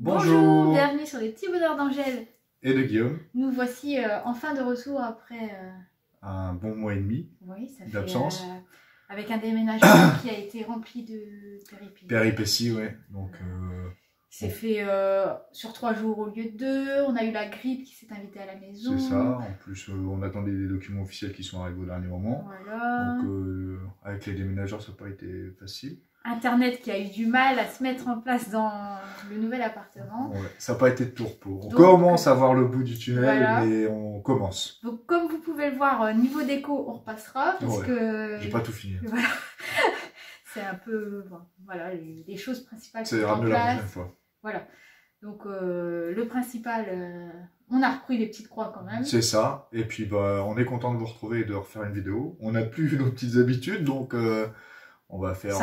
Bonjour, bienvenue sur les petits bonheurs d'Angèle et de Guillaume. Nous voici enfin de retour après un bon mois et demi d'absence. Avec un déménagement qui a été rempli de Péripéties, ouais. Donc, c'est fait sur 3 jours au lieu de 2. On a eu la grippe qui s'est invitée à la maison. C'est ça. En plus, on attendait des documents officiels qui sont arrivés au dernier moment. Voilà. Donc, avec les déménageurs, ça n'a pas été facile. Internet qui a eu du mal à se mettre en place dans le nouvel appartement. Ouais, ça n'a pas été de tout repos. On commence à voir le bout du tunnel, voilà. Mais on commence. Donc comme vous pouvez le voir, niveau déco, on repassera parce que... J'ai pas tout fini. Voilà. C'est un peu... Bon, voilà, les choses principales. C'est ramené la prochaine fois. Voilà. Donc le principal, on a repris les petites croix quand même. C'est ça. Et puis bah, on est content de vous retrouver et de refaire une vidéo. On n'a plus nos petites habitudes, donc... on va faire,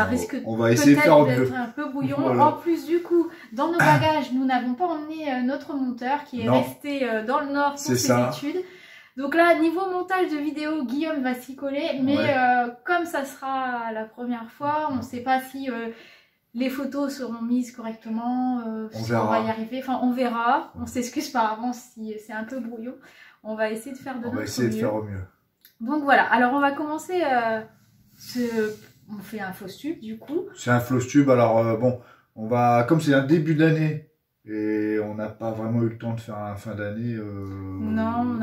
on va essayer de faire au mieux. Un peu bouillon. Voilà. En plus, du coup, dans nos bagages, nous n'avons pas emmené notre monteur qui est resté dans le Nord pour ses études. Donc là, niveau montage de vidéo, Guillaume va s'y coller. Mais comme ça sera la première fois, on ne sait pas si les photos seront mises correctement. On va y arriver. Enfin, on verra. On s'excuse par avance si c'est un peu brouillon. On va essayer de faire de notre mieux. On va essayer de faire au mieux. Donc voilà. Alors, on va commencer On fait un fausse tube du coup. C'est un fausse tube. Alors bon, on va, comme c'est un début d'année et on n'a pas vraiment eu le temps de faire un fin d'année. Non,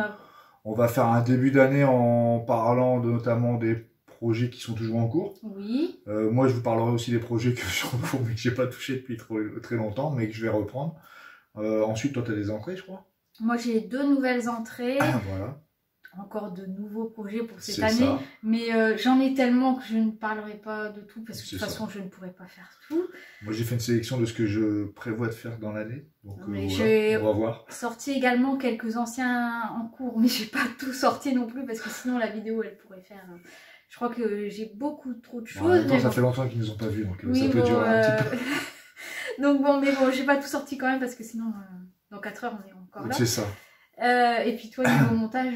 on va faire un début d'année en parlant notamment des projets qui sont toujours en cours. Oui. Moi, je vous parlerai aussi des projets que je suis en cours mais que j'ai pas touché depuis très longtemps, mais que je vais reprendre. Ensuite, toi, tu as des entrées, je crois. Moi, j'ai 2 nouvelles entrées. Voilà. Encore de nouveaux projets pour cette année, mais j'en ai tellement que je ne parlerai pas de tout parce que de toute façon je ne pourrai pas faire tout. Moi j'ai fait une sélection de ce que je prévois de faire dans l'année, donc voilà, on va voir. Sorti également quelques anciens en cours, mais j'ai pas tout sorti non plus parce que sinon la vidéo elle pourrait faire... Je crois que j'ai beaucoup trop de choses. En même temps, ça fait longtemps qu'ils nous ont pas vus, donc ça peut durer un petit peu. Donc bon, mais bon, j'ai pas tout sorti quand même parce que sinon dans 4 heures on est encore là. C'est ça. Et puis toi, niveau montage,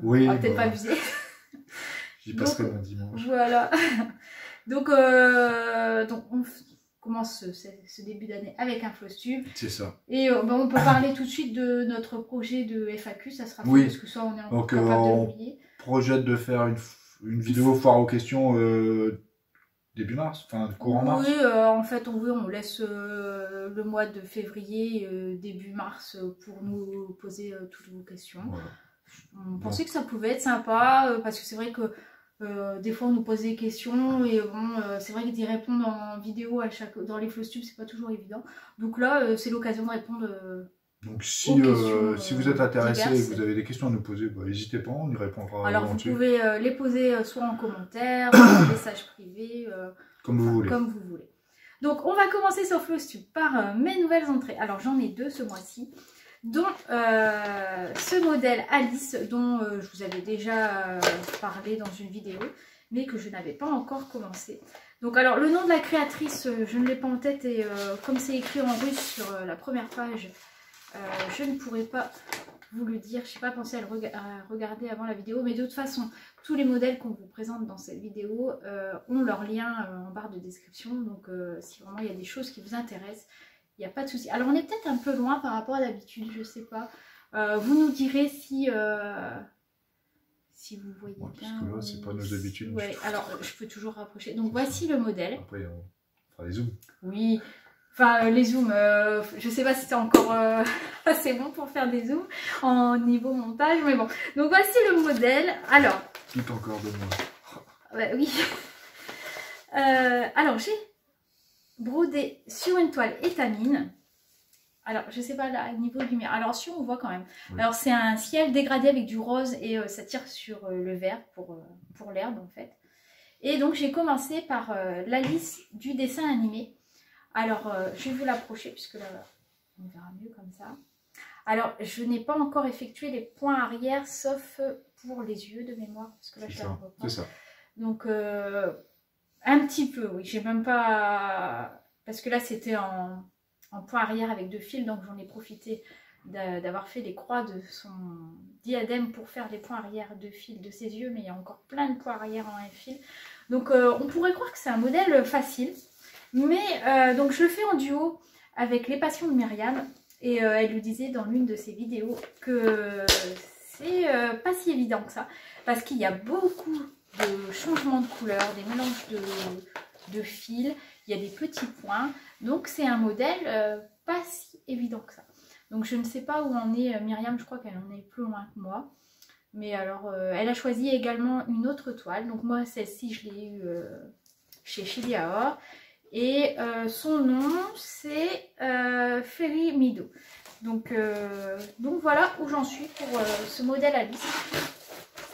on va peut-être pas abuser. J'y passerai mon dimanche. Voilà. Donc on commence ce début d'année avec un floss tube. C'est ça. Et on peut parler tout de suite de notre projet de FAQ, ça sera fait parce que ça on est encore capable de l'oublier. On projette de faire une vidéo foire aux questions début mars, enfin courant mars. Oui, en fait, on laisse le mois de février, début mars, pour nous poser toutes vos questions. Voilà. On pensait que ça pouvait être sympa, parce que c'est vrai que des fois on nous pose des questions, et bon, c'est vrai que d'y répondre en vidéo dans les floss tubes, c'est pas toujours évident. Donc là, c'est l'occasion de répondre donc si vous êtes intéressé et que vous avez des questions à nous poser, n'hésitez pas, on y répondra. Alors vous pouvez les poser soit en commentaire, en message privé, comme vous voulez. Donc on va commencer sur floss tube par mes nouvelles entrées. Alors j'en ai 2 ce mois-ci, dont ce modèle Alice, dont je vous avais déjà parlé dans une vidéo, mais que je n'avais pas encore commencé. Donc alors le nom de la créatrice, je ne l'ai pas en tête, et comme c'est écrit en russe sur la première page, je ne pourrais pas vous le dire. Je n'ai pas pensé à regarder avant la vidéo, mais de toute façon, tous les modèles qu'on vous présente dans cette vidéo ont leur lien en barre de description. Donc si vraiment il y a des choses qui vous intéressent, il n'y a pas de souci. Alors on est peut-être un peu loin par rapport à d'habitude, je ne sais pas. Vous nous direz si vous voyez bien. Parce que là, c'est pas nos habitudes. Ouais, alors je peux toujours rapprocher. Donc voici le modèle. Après, on fera les zooms. Oui. Enfin, les zooms, je sais pas si c'est encore assez bon pour faire des zooms en niveau montage, mais bon. Donc voici le modèle. Alors. Tout encore de moi. Bah, oui. Alors j'ai brodé sur une toile étamine. Alors je sais pas là, niveau de lumière. Alors si on voit quand même. Oui. Alors c'est un ciel dégradé avec du rose et ça tire sur le vert pour l'herbe en fait. Et donc j'ai commencé par l'Alice du dessin animé. Alors, je vais vous l'approcher puisque là, on verra mieux comme ça. Alors, je n'ai pas encore effectué les points arrière, sauf pour les yeux de mémoire, parce que là, je vais reprendre. C'est ça. Donc, un petit peu, oui. J'ai même pas... Parce que là, c'était en point arrière avec 2 fils, donc j'en ai profité d'avoir fait les croix de son diadème pour faire les points arrière 2 fils de ses yeux, mais il y a encore plein de points arrière en un fil. Donc, on pourrait croire que c'est un modèle facile. Mais donc je le fais en duo avec les passions de Myriam. Et elle lui disait dans l'une de ses vidéos que c'est pas si évident que ça. Parce qu'il y a beaucoup de changements de couleur, des mélanges de fils. Il y a des petits points. Donc c'est un modèle pas si évident que ça. Donc je ne sais pas où en est Myriam. Je crois qu'elle en est plus loin que moi. Mais alors elle a choisi également une autre toile. Donc moi celle-ci je l'ai eue chez Chili à Or. Et son nom c'est Fairy Meadow. Donc voilà où j'en suis pour ce modèle Alice.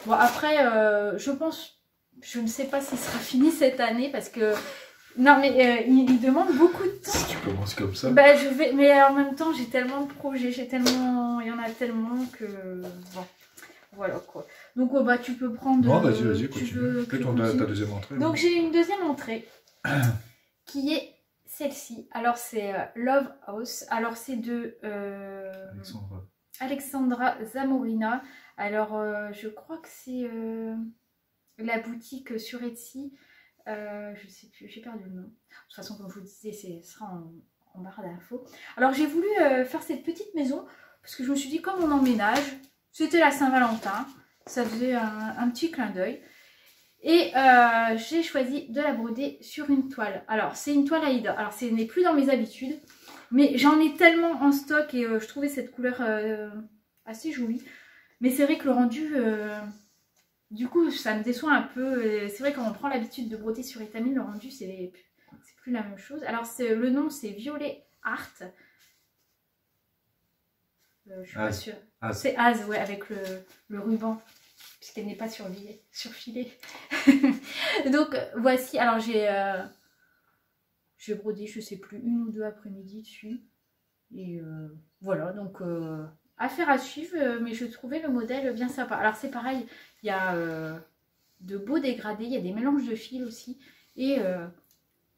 Bon après je ne sais pas s'il sera fini cette année parce que non mais il demande beaucoup de temps. Si tu commences comme ça. Bah mais en même temps j'ai tellement de projets, il y en a tellement que bon voilà quoi. Donc bah tu peux prendre. Non vas-y continue. Fais ta deuxième entrée. Donc j'ai une deuxième entrée qui est celle-ci. Alors c'est Love House. Alors c'est de Alexandra Zamorina. Alors je crois que c'est la boutique sur Etsy. Je sais plus, j'ai perdu le nom. De toute façon comme je vous disais, ce sera en barre d'infos. Alors j'ai voulu faire cette petite maison parce que je me suis dit comme on emménage, c'était la Saint-Valentin, ça faisait un petit clin d'œil. Et j'ai choisi de la broder sur une toile. Alors c'est une toile Aïda. Alors ce n'est plus dans mes habitudes, mais j'en ai tellement en stock et je trouvais cette couleur assez jolie. Mais c'est vrai que le rendu, du coup ça me déçoit un peu. C'est vrai quand on prend l'habitude de broder sur étamine, le rendu c'est plus la même chose. Alors le nom c'est Violet Art. Je suis pas sûre. C'est Az, ouais, avec le ruban. Puisqu'elle n'est pas surfilée. Donc voici, alors j'ai brodé, je sais plus, 1 ou 2 après-midi dessus. Et voilà, donc affaire à suivre, mais je trouvais le modèle bien sympa. Alors c'est pareil, il y a de beaux dégradés, il y a des mélanges de fils aussi. Et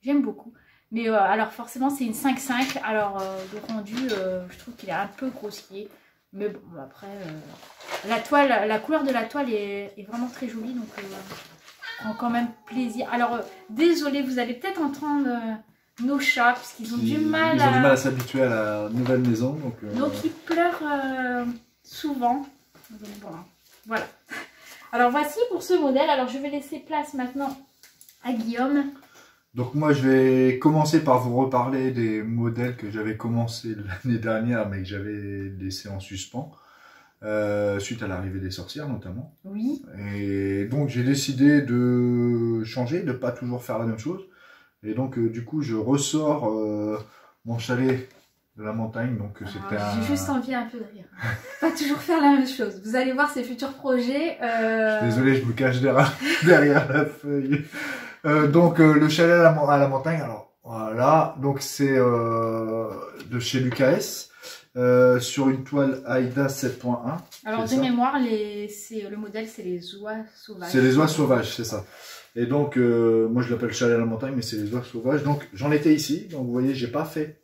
j'aime beaucoup. Mais alors forcément c'est une 5,5, alors le rendu, je trouve qu'il est un peu grossier. Mais bon, après, la couleur de la toile est vraiment très jolie, donc prend quand même plaisir. Alors, désolé, vous allez peut-être entendre nos chats, parce qu'ils ont du mal à s'habituer à la nouvelle maison. Donc ils pleurent souvent. Donc bon, voilà. Alors voici pour ce modèle. Alors je vais laisser place maintenant à Guillaume. Donc moi je vais commencer par vous reparler des modèles que j'avais commencé l'année dernière mais que j'avais laissé en suspens suite à l'arrivée des sorcières notamment. Oui. Et donc j'ai décidé de changer, de pas toujours faire la même chose. Et donc du coup je ressors mon chalet de la montagne. Donc c'était J'ai juste envie un peu de rire. Pas toujours faire la même chose. Vous allez voir ces futurs projets. Je suis désolé, je me cache derrière la feuille. Donc le chalet à la montagne, alors voilà, donc c'est de chez Lucas sur une toile Aïda 7.1. Alors de mémoire, le modèle c'est les oies sauvages. C'est les oies sauvages, c'est ça. Et donc moi je l'appelle chalet à la montagne, mais c'est les oies sauvages. Donc j'en étais ici, donc vous voyez, j'ai pas fait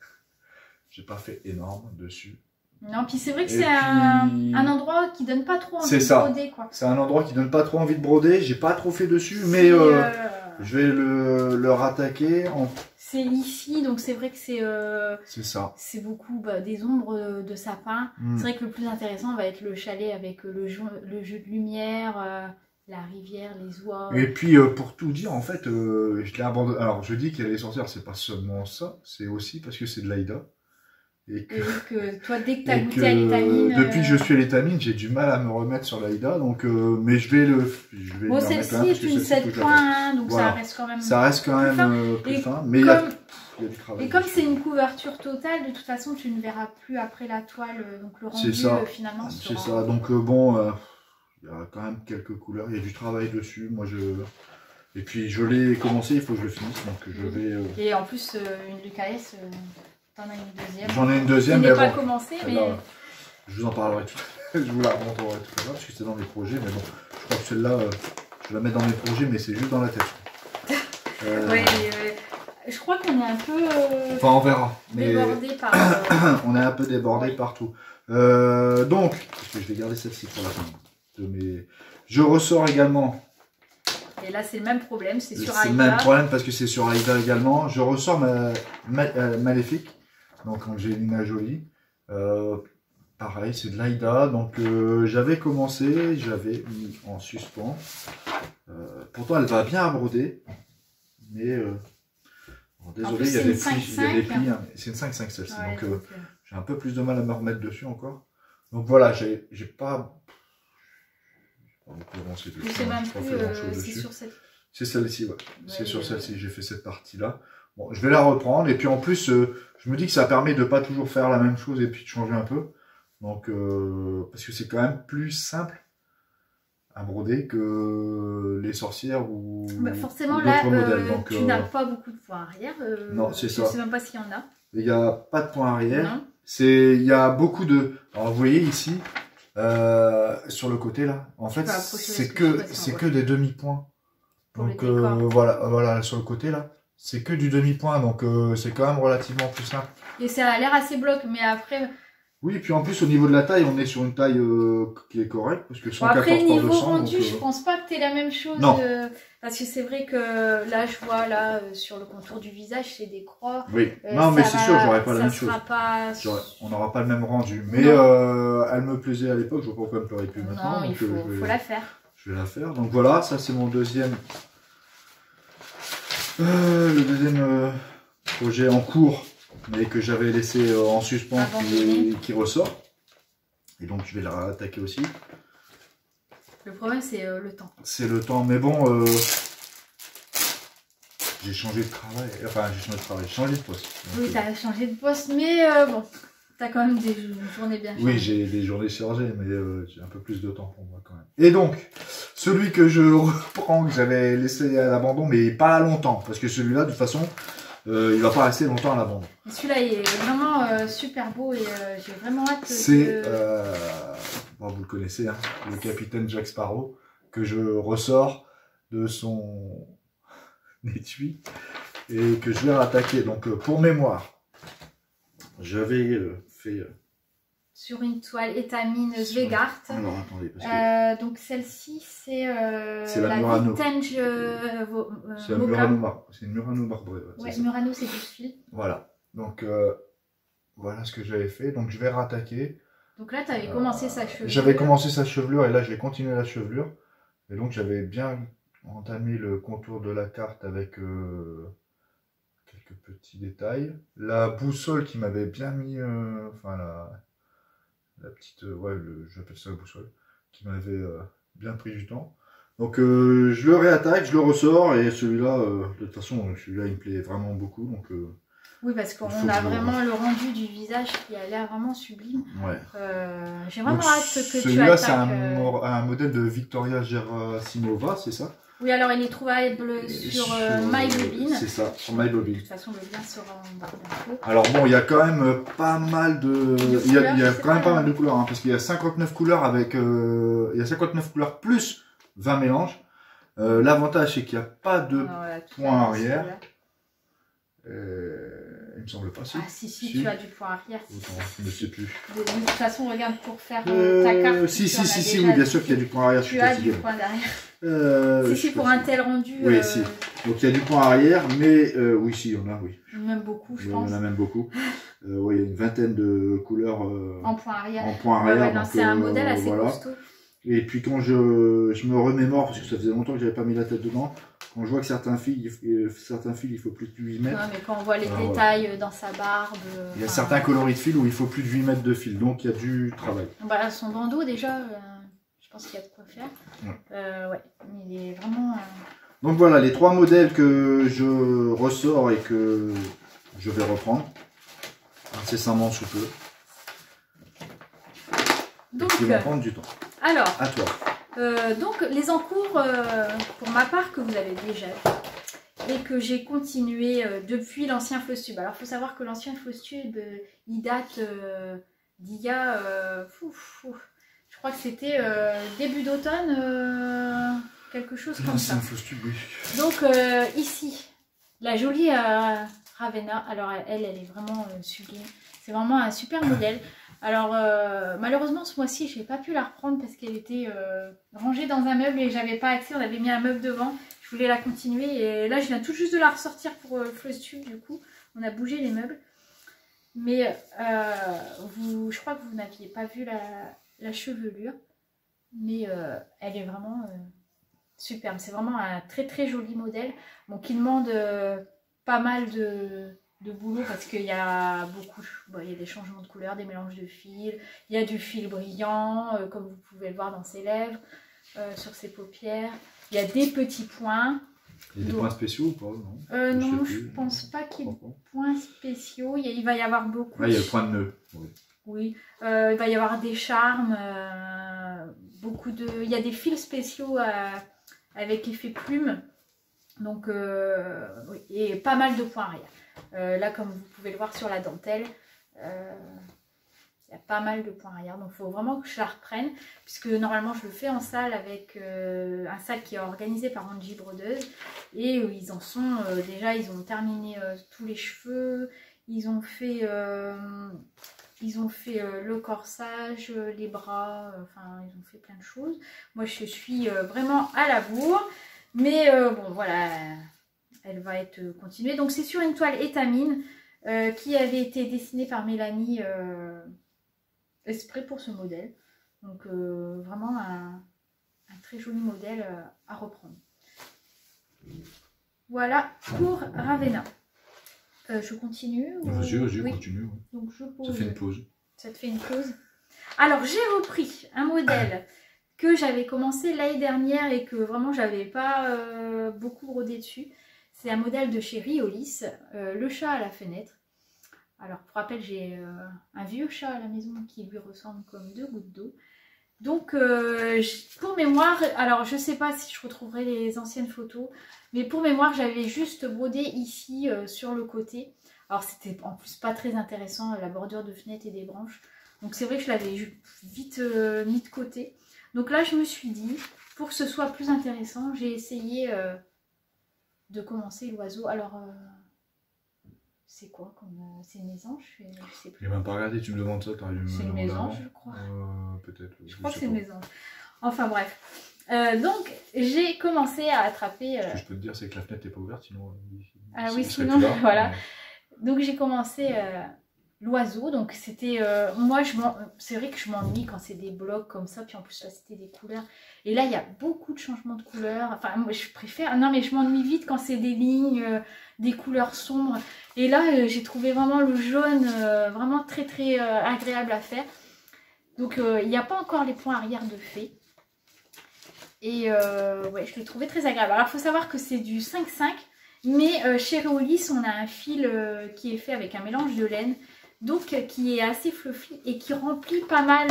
énorme dessus. Non, puis c'est vrai que c'est un endroit qui donne pas trop envie de broder, quoi. C'est un endroit qui donne pas trop envie de broder. J'ai pas trop fait dessus, mais je vais le rattaquer. C'est ici, donc c'est vrai que c'est ça. C'est beaucoup des ombres de sapin. C'est vrai que le plus intéressant va être le chalet avec le jeu de lumière, la rivière, les oies. Et puis pour tout dire, en fait, je l'ai abandonné. Alors je dis qu'il y a les sorcières, c'est pas seulement ça, c'est aussi parce que c'est de l'Aïda. Et que toi, dès que tu as goûté à l'étamine... Depuis que je suis à l'étamine, j'ai du mal à me remettre sur l'Aïda, donc mais je vais bon, celle-ci est une 7.1, donc voilà. Ça reste quand même plus fin, mais il y a du travail. Et comme c'est une couverture totale, de toute façon, tu ne verras plus après la toile, donc le rendu finalement sera... C'est ça, donc bon, il y a quand même quelques couleurs, il y a du travail dessus, et puis je l'ai commencé, il faut que je le finisse, donc je vais... Et en plus, une Lucas... T'en as une deuxième. J'en ai une deuxième, mais bon. Pas commencé, mais... je vous en parlerai tout à l'heure. Je vous la remontrerai tout à l'heure, parce que c'est dans mes projets, mais bon, je crois que celle-là, je vais la mettre dans mes projets, mais c'est juste dans la tête. Ouais, je crois qu'on est un peu... enfin, on verra. Débordé par... on est un peu débordé partout. Donc, parce que je vais garder celle-ci pour la fin. Je ressors également... Et là, c'est le même problème, c'est sur Aïda. C'est le même problème parce que c'est sur Aïda également. Je ressors Maléfique. donc Angelina Jolie. Pareil, c'est de l'Aïda. Donc j'avais commencé, j'avais mis en suspens. Pourtant, elle va bien à broder. Mais bon, désolé, il y a des plis. Hein, c'est une 5,5 celle-ci. Ouais, donc j'ai un peu plus de mal à me remettre dessus encore. Donc voilà, j'ai pas. Je sais même plus, c'est sur cette. C'est celle-ci, ouais. C'est sur celle-ci, j'ai fait cette partie-là. Bon, je vais la reprendre. Et puis en plus, je me dis que ça permet de pas toujours faire la même chose et puis de changer un peu. Donc, parce que c'est quand même plus simple à broder que les sorcières ou forcément là, modèles. Donc, tu n'as pas beaucoup de points arrière. Non, c'est ça. Je sais même pas s'il y en a. Il n'y a pas de points arrière. Il y a beaucoup de. Alors, vous voyez ici, sur le côté là, en fait, c'est que des demi-points. Donc voilà, sur le côté là, c'est que du demi-point, donc c'est quand même relativement plus simple. Et ça a l'air assez bloc, mais après. Oui, et puis en plus au niveau de la taille, on est sur une taille qui est correcte, parce que 114 après, par niveau 200, rendu, donc, je pense pas que tu aies la même chose. Non. Parce que c'est vrai que là, je vois là sur le contour du visage, c'est des croix. Oui, non, mais c'est sûr, j'aurais pas la même chose. Pas... On n'aura pas le même rendu. Mais elle me plaisait à l'époque, je vois pas pourquoi elle me plairait plus maintenant. Non, il faut la faire. Je vais la faire. Donc voilà, ça c'est mon deuxième. Le deuxième projet en cours, mais que j'avais laissé en suspens, qui ressort. Et donc je vais la attaquer aussi. Le problème c'est le temps. C'est le temps, mais bon, j'ai changé de travail. Enfin, j'ai changé de poste. Oui, tu as changé de poste, mais bon, tu as quand même des journées bien chargées. Oui, j'ai des journées chargées, mais j'ai un peu plus de temps pour moi quand même. Et donc, celui que je reprends, que j'avais laissé à l'abandon, mais pas longtemps, parce que celui-là, de toute façon, il va pas rester longtemps à l'abandon. Celui-là, il est vraiment super beau et j'ai vraiment hâte. C'est, bon, vous le connaissez, hein, le capitaine Jack Sparrow, que je ressors de son étui et que je vais rattaquer. Donc, pour mémoire, j'avais fait... sur une toile étamine Svegart. Alors, attendez, parce que... donc celle-ci, c'est la Murano. Vintage c'est une Murano marbrée. Ouais, Murano, c'est 12 fils. Voilà. Donc, voilà ce que j'avais fait. Donc, je vais rattaquer. Donc là, tu avais commencé sa chevelure. J'avais commencé sa chevelure et là, je vais continuer la chevelure. Et donc, j'avais bien entamé le contour de la carte avec quelques petits détails. La boussole qui m'avait bien mis... enfin, la petite... ouais, j'appelle ça la boussole. Qui m'avait bien pris du temps. Donc, je le réattaque, je le ressors. Et celui-là, de toute façon, celui-là, il me plaît vraiment beaucoup. Donc... oui, parce qu'on a vraiment le rendu du visage qui a l'air vraiment sublime. Ouais. J'ai vraiment hâte que tu attaques. Celui-là, c'est un modèle de Victoria Gerasimova, c'est ça? Oui, alors il est trouvable sur MyBobine. C'est ça, sur MyBobine. De toute façon, le lien sera en barre d'infos. Alors bon, il y a quand même pas mal de... Il y a quand même pas mal de couleurs, hein, parce qu'il y a 59 couleurs avec... il y a 59 couleurs plus 20 mélanges. L'avantage, c'est qu'il n'y a pas de point arrière. Il me semble pas, si. Ah si, tu as du point arrière. Je ne sais plus. De toute façon, regarde pour faire ta carte. Si, oui, bien sûr qu'il y a du point arrière. Tu as du point derrière. Si, pour un tel rendu. Oui, si. Donc il y a du point arrière, mais oui, si, il y en a, oui. Même beaucoup, je pense. Il y en a même beaucoup. Oui, il y a une vingtaine de couleurs. En point arrière. Ouais, c'est un modèle assez costaud. Et puis quand je me remémore, parce que ça faisait longtemps que j'avais pas mis la tête dedans, quand je vois que certains fils, il faut plus de 8 mètres. Ouais, mais quand on voit les détails dans sa barbe... il y a certains coloris de fil où il faut plus de 8 mètres de fil, donc il y a du travail. Bah, son bandeau déjà, je pense qu'il y a de quoi faire. Ouais, il est vraiment... Donc voilà, les 3 modèles que je ressors et que je vais reprendre, incessamment sous peu. Donc, qui vont prendre du temps. Alors, à toi. Donc les encours, pour ma part, que vous avez déjà vu et que j'ai continué depuis l'ancien Floss Tube. Alors il faut savoir que l'ancien Floss Tube, il date d'il y a, je crois que c'était début d'automne, quelque chose comme ça. Floss Tube, oui. Donc ici, la jolie Ravenna, alors elle est vraiment sublime. C'est vraiment un super modèle. Alors malheureusement ce mois-ci je n'ai pas pu la reprendre parce qu'elle était rangée dans un meuble et j'avais pas accès, on avait mis un meuble devant, je voulais la continuer et là je viens tout juste de la ressortir pour Floss Tube, du coup on a bougé les meubles. Mais je crois que vous n'aviez pas vu la chevelure. Mais elle est vraiment superbe. C'est vraiment un très très joli modèle. Bon, qui demande pas mal de boulot parce qu'il y a beaucoup, bon, il y a des changements de couleurs, des mélanges de fils, il y a du fil brillant, comme vous pouvez le voir dans ses lèvres, sur ses paupières. Il y a des petits points. Il y a des points spéciaux ou pas? Non, non, je pense pas qu'il y ait de points spéciaux. Il va y avoir beaucoup. Là, il y a le point de nœud. Oui. Oui, il va y avoir des charmes, il y a des fils spéciaux avec effet plume. Donc, oui, et pas mal de points arrière. Là, comme vous pouvez le voir sur la dentelle, il y a pas mal de points arrière. Donc, il faut vraiment que je la reprenne. Puisque normalement, je le fais en salle avec un sac qui est organisé par Angie Brodeuse. Et ils en sont, déjà, ils ont terminé tous les cheveux. Ils ont fait le corsage, les bras. Enfin, ils ont fait plein de choses. Moi, je suis vraiment à la bourre. Mais bon, voilà, elle va être continuée. Donc, c'est sur une toile étamine qui avait été dessinée par Mélanie exprès pour ce modèle. Donc, vraiment un très joli modèle à reprendre. Voilà pour Ravenna. Je continue Vas-y, oui. Continue. Donc, je pose... Ça fait une pause. Ça te fait une pause. Alors, j'ai repris un modèle que j'avais commencé l'année dernière et que vraiment j'avais pas beaucoup brodé dessus. C'est un modèle de chez Riolis, le chat à la fenêtre. Alors pour rappel, j'ai un vieux chat à la maison qui lui ressemble comme 2 gouttes d'eau. Donc pour mémoire, alors je sais pas si je retrouverai les anciennes photos, mais pour mémoire j'avais juste brodé ici sur le côté. Alors c'était en plus pas très intéressant, la bordure de fenêtre et des branches. Donc c'est vrai que je l'avais vite mis de côté. Donc là, je me suis dit, pour que ce soit plus intéressant, j'ai essayé de commencer l'oiseau. Alors, c'est quoi comme c'est une mésange? Je sais plus. J'ai même pas regardé, tu me demandes ça, t'aurais dû me C'est une mésange, je crois. Peut-être. Je crois que c'est une mésange. Enfin bref. Donc, j'ai commencé à attraper... Ce que je peux te dire, c'est que la fenêtre n'est pas ouverte, sinon... Ah oui, sinon, voilà. Donc, j'ai commencé... l'oiseau, donc c'était moi c'est vrai que je m'ennuie quand c'est des blocs comme ça, puis en plus là c'était des couleurs et là il y a beaucoup de changements de couleurs, enfin moi je préfère, non mais je m'ennuie vite quand c'est des lignes, des couleurs sombres, et là j'ai trouvé vraiment le jaune vraiment très très agréable à faire. Donc il n'y a pas encore les points arrière de fait et ouais, je l'ai trouvé très agréable. Alors il faut savoir que c'est du 5,5, mais chez Riolis on a un fil qui est fait avec un mélange de laine, donc qui est assez fluffy et qui remplit pas mal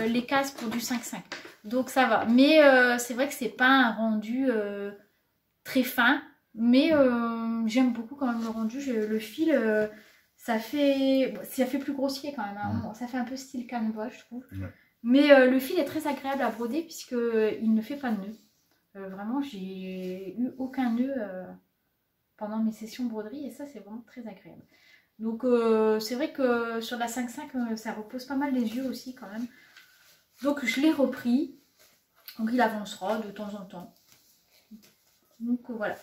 les cases pour du 5,5. Donc ça va. Mais c'est vrai que c'est pas un rendu très fin. Mais j'aime beaucoup quand même le rendu. Le fil, ça fait plus grossier quand même. Hein. Ça fait un peu style canevas, je trouve. Ouais. Mais le fil est très agréable à broder puisqu'il ne fait pas de nœud. Vraiment, j'ai eu aucun nœud pendant mes sessions broderie et ça, c'est vraiment très agréable. Donc c'est vrai que sur la 5,5 ça repose pas mal les yeux aussi quand même. Donc je l'ai repris. Donc il avancera de temps en temps. Donc voilà.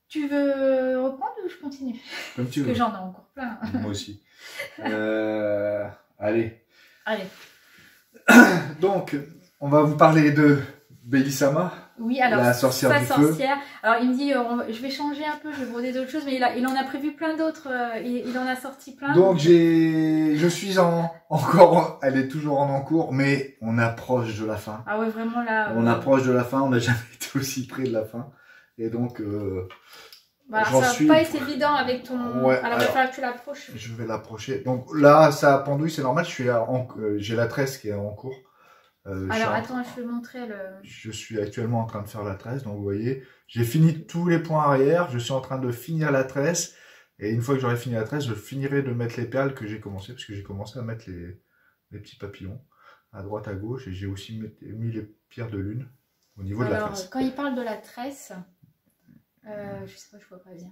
Tu veux reprendre ou je continue? Comme tu veux. Parce que j'en ai encore plein. Moi aussi. Allez. Donc on va vous parler de Bellissama. Oui, alors la sorcière du feu. Alors il me dit je vais changer un peu, je vais broder d'autres choses, mais il en a prévu plein d'autres, il en a sorti plein. Donc je suis encore, elle est toujours en cours, mais on approche de la fin. Ah ouais, vraiment là. On approche de la fin, on n'a jamais été aussi près de la fin, et donc. Voilà, ça va pas être évident avec ton. Ouais, alors il va falloir que tu l'approches. Je vais l'approcher. Donc là, ça pendouille, c'est normal. J'ai la tresse qui est en cours. Alors attends, je vais montrer le... Je suis actuellement en train de faire la tresse, donc vous voyez, j'ai fini tous les points arrière, je suis en train de finir la tresse, et une fois que j'aurai fini la tresse, je finirai de mettre les perles que j'ai commencé, parce que j'ai commencé à mettre les petits papillons à droite, à gauche, et j'ai aussi mis les pierres de lune au niveau de la tresse. Alors, quand il parle de la tresse, je sais pas, je vois pas bien.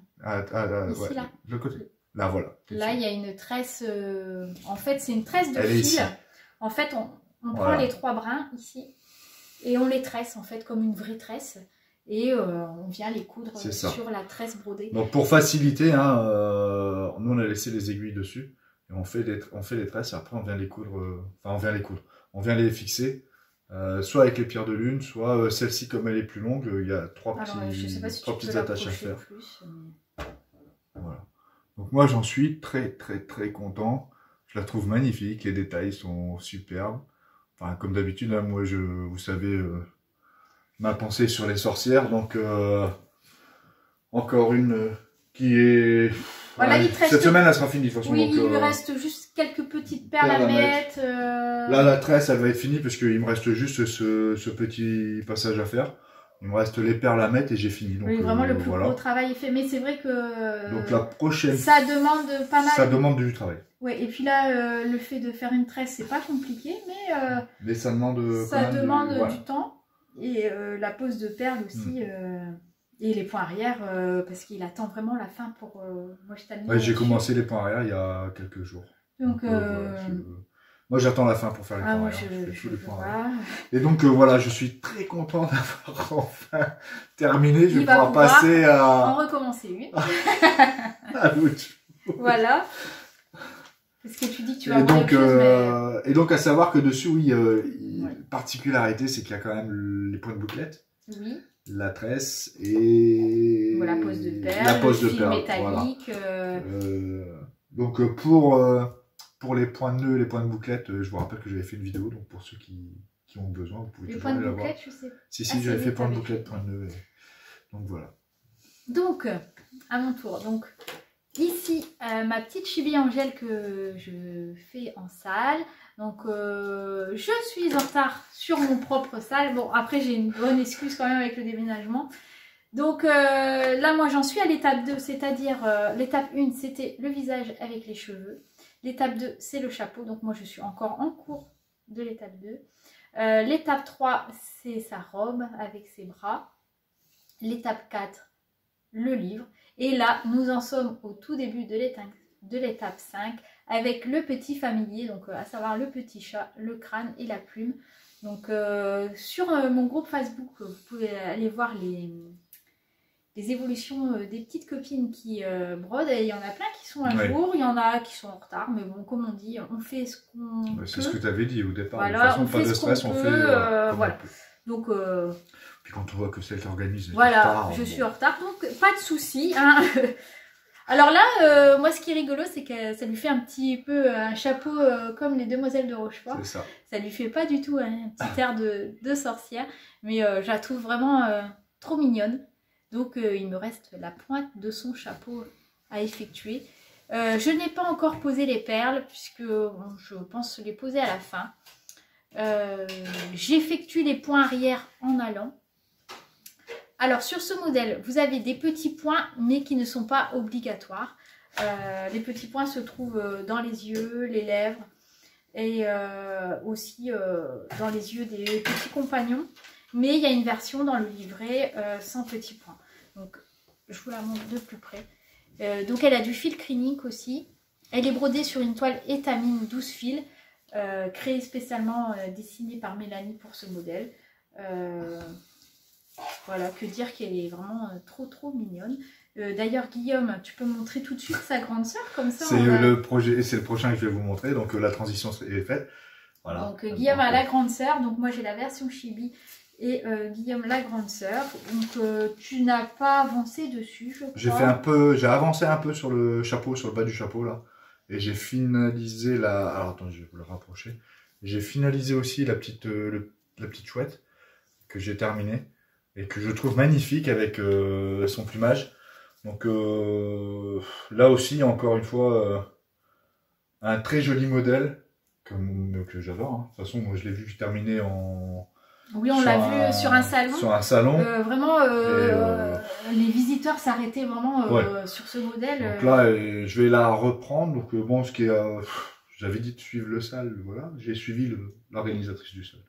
Ici, ouais, là. Le côté. Là, voilà. Là, il y a une tresse, en fait, c'est une tresse de fil. En fait, on prend les 3 brins ici et on les tresse en fait comme une vraie tresse. et on vient les coudre sur la tresse brodée. Donc pour faciliter, hein, nous on a laissé les aiguilles dessus et on fait les tresses et après on vient les coudre, on vient les fixer, soit avec les pierres de lune, soit celle-ci comme elle est plus longue, il y a trois petites attaches à faire. Voilà. Donc moi j'en suis très content. Je la trouve magnifique, les détails sont superbes. Enfin comme d'habitude, hein, moi vous savez ma pensée sur les sorcières, donc encore une qui est... Voilà, cette semaine elle sera finie de toute façon. Oui, donc, il lui reste juste quelques petites perles à mettre. Là la tresse elle va être finie parce qu'il me reste juste ce petit passage à faire. Il me reste les perles à mettre et j'ai fini. Donc, oui, vraiment le plus gros travail est fait. Mais c'est vrai que donc la prochaine, ça demande pas mal. Ça demande du travail. Ouais, et puis là, le fait de faire une tresse, c'est pas compliqué, mais ça demande, du temps. Et la pose de perles aussi. Et les points arrière, parce qu'il attend vraiment la fin pour... moi, je t'admire. Ouais, j'ai commencé les points arrière il y a quelques jours. Donc moi, j'attends la fin pour faire les points arrière. Et donc, voilà, je suis très content d'avoir enfin terminé. Je vais pouvoir passer à... en recommencer une. à l'autre. Voilà. Parce que tu dis que tu vas avoir quelque chose, et donc, à savoir que dessus, oui, particularité, c'est qu'il y a quand même les points de bouclette. Oui. La tresse et... la pose de perles, le fil métallique. Voilà. Donc, pour les points de nœud, les points de bouclette, je vous rappelle que j'avais fait une vidéo, donc pour ceux qui ont besoin, vous pouvez toujours aller la voir. Les points de bouclette, je sais. Si, j'avais fait points de bouclette, points de nœud. Donc, voilà. Donc, à mon tour. Donc, ici, ma petite chibi Angèle que je fais en salle. Donc, je suis en retard sur mon propre salle. Bon, après, j'ai une bonne excuse quand même avec le déménagement. Donc, là, moi, j'en suis à l'étape 2, c'est-à-dire l'étape 1, c'était le visage avec les cheveux. L'étape 2, c'est le chapeau. Donc, moi, je suis encore en cours de l'étape 2. L'étape 3, c'est sa robe avec ses bras. L'étape 4, le livre. Et là, nous en sommes au tout début de l'étape 5 avec le petit familier, donc à savoir le petit chat, le crâne et la plume. Donc sur mon groupe Facebook, vous pouvez aller voir les évolutions des petites copines qui brodent. Et il y en a plein qui sont à jour, il y en a qui sont en retard, mais bon, comme on dit, on fait ce qu'on peut. C'est ce que tu avais dit au départ. Voilà, de toute façon, pas de stress, on fait voilà. Donc, puis quand on voit que c'est elle qui organise, voilà, je suis en retard, donc pas de souci. Hein. Alors là, moi ce qui est rigolo, c'est que ça lui fait un petit peu un chapeau comme les Demoiselles de Rochefort. C'est ça. Ça lui fait pas du tout un petit air de sorcière, mais je la trouve vraiment trop mignonne. Donc il me reste la pointe de son chapeau à effectuer. Je n'ai pas encore posé les perles, puisque bon, je pense les poser à la fin. J'effectue les points arrière en allant. Alors sur ce modèle, vous avez des petits points, mais qui ne sont pas obligatoires. Les petits points se trouvent dans les yeux, les lèvres, et aussi dans les yeux des petits compagnons. Mais il y a une version dans le livret sans petits points. Donc je vous la montre de plus près. Donc elle a du fil clinique aussi. Elle est brodée sur une toile étamine 12 fils. Créée spécialement dessinée par Mélanie pour ce modèle. Voilà, que dire qu'elle est vraiment trop mignonne. D'ailleurs Guillaume, tu peux montrer tout de suite sa grande sœur comme ça. C'est le prochain que je vais vous montrer, donc la transition est faite. Voilà. Donc Guillaume a la grande sœur, donc moi j'ai la version chibi et Guillaume la grande sœur. Donc tu n'as pas avancé dessus, je crois. J'ai avancé un peu sur le chapeau, sur le bas du chapeau là. Et j'ai finalisé la... Alors attends, je vais vous le rapprocher. J'ai finalisé aussi la petite chouette que j'ai terminée et que je trouve magnifique avec son plumage. Donc là aussi, encore une fois, un très joli modèle que j'adore. Hein. De toute façon, moi je l'ai vu terminé en... Oui, on l'a vu sur un salon. Sur un salon. Vraiment, les visiteurs s'arrêtaient vraiment sur ce modèle. Donc là, je vais la reprendre. Donc bon, ce qui est, j'avais dit de suivre le salle, voilà. J'ai suivi l'organisatrice du salle.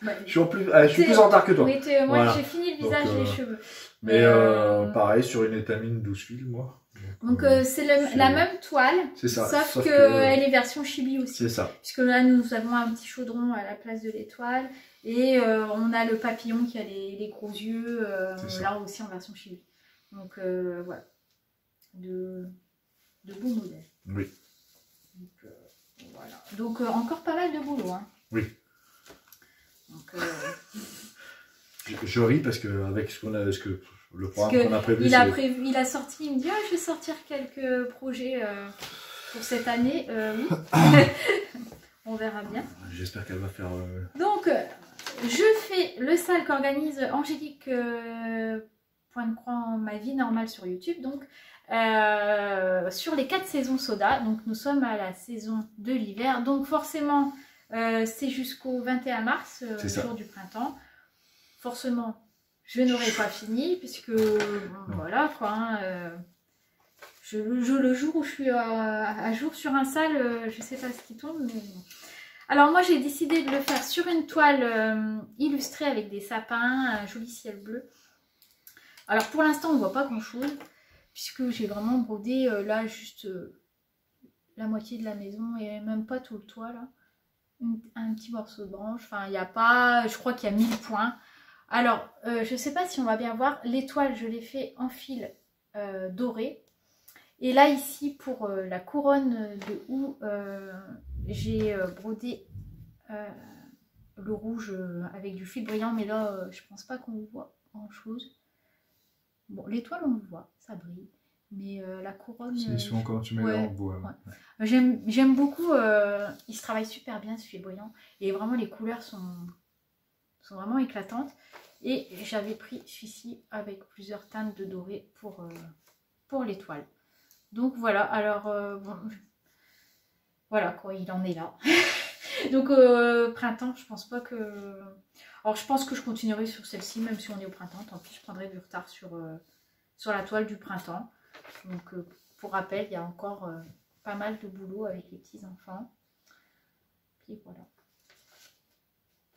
Bah, je suis plus en retard que toi. Oui, moi Voilà. j'ai fini le visage et les cheveux. Mais pareil, sur une étamine 12 fils, moi. Donc c'est la même toile, c'est ça, sauf que elle est version chibi aussi. C'est ça. Puisque là, nous avons un petit chaudron à la place de l'étoile. Et on a le papillon qui a les gros yeux, là aussi en version chibi. Donc voilà, de beaux modèles. Oui. Donc, voilà. Donc encore pas mal de boulot. Hein. Oui. Donc, je ris parce que avec le programme qu'on a prévu, il a sorti, il me dit je vais sortir quelques projets pour cette année. Oui. On verra bien. J'espère qu'elle va faire. Donc je fais le sale qu'organise Angélique Point de Croix en ma vie normale sur YouTube. Donc sur les 4 saisons soda. Donc nous sommes à la saison de l'hiver. Donc forcément c'est jusqu'au 21 mars, jour du printemps. Forcément je n'aurai pas fini puisque voilà quoi. Hein, le jour où je suis à jour sur un sale, je sais pas ce qui tombe, mais bon. Alors moi j'ai décidé de le faire sur une toile illustrée avec des sapins, un joli ciel bleu. Alors pour l'instant on ne voit pas grand chose, puisque j'ai vraiment brodé là juste la moitié de la maison et même pas tout le toit là. Un petit morceau de branche, enfin il n'y a pas, je crois qu'il y a 1000 points. Alors je ne sais pas si on va bien voir, l'étoile je l'ai fait en fil doré. Et là ici pour la couronne de houx, j'ai brodé le rouge avec du fil brillant, mais là je pense pas qu'on voit grand chose. Bon, l'étoile on le voit, ça brille, mais la couronne... C'est souvent quand tu mets là, on voit. Ouais. J'aime beaucoup, il se travaille super bien ce fil brillant, et vraiment les couleurs sont vraiment éclatantes. Et j'avais pris celui-ci avec plusieurs teintes de doré pour l'étoile. Donc voilà, alors bon, voilà quoi, il en est là. Donc printemps, je pense pas que... Alors je pense que je continuerai sur celle-ci, même si on est au printemps, tant pis, je prendrai du retard sur la toile du printemps. Donc pour rappel, il y a encore pas mal de boulot avec les petits enfants. Puis voilà.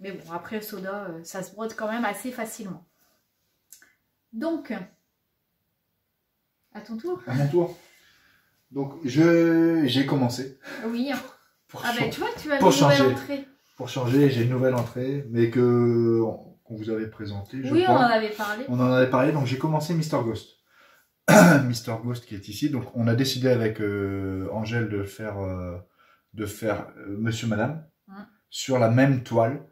Mais bon, après le soda, ça se brode quand même assez facilement. Donc, à ton tour. À mon tour. Donc j'ai commencé. Oui. Ben tu vois, tu as une nouvelle entrée. Pour changer, j'ai une nouvelle entrée, mais qu'on vous avait présentée, je oui, crois. on en avait parlé. On en avait parlé, donc j'ai commencé Mr Ghost. Mr Ghost qui est ici. Donc on a décidé avec Angèle de faire Monsieur Madame sur la même toile.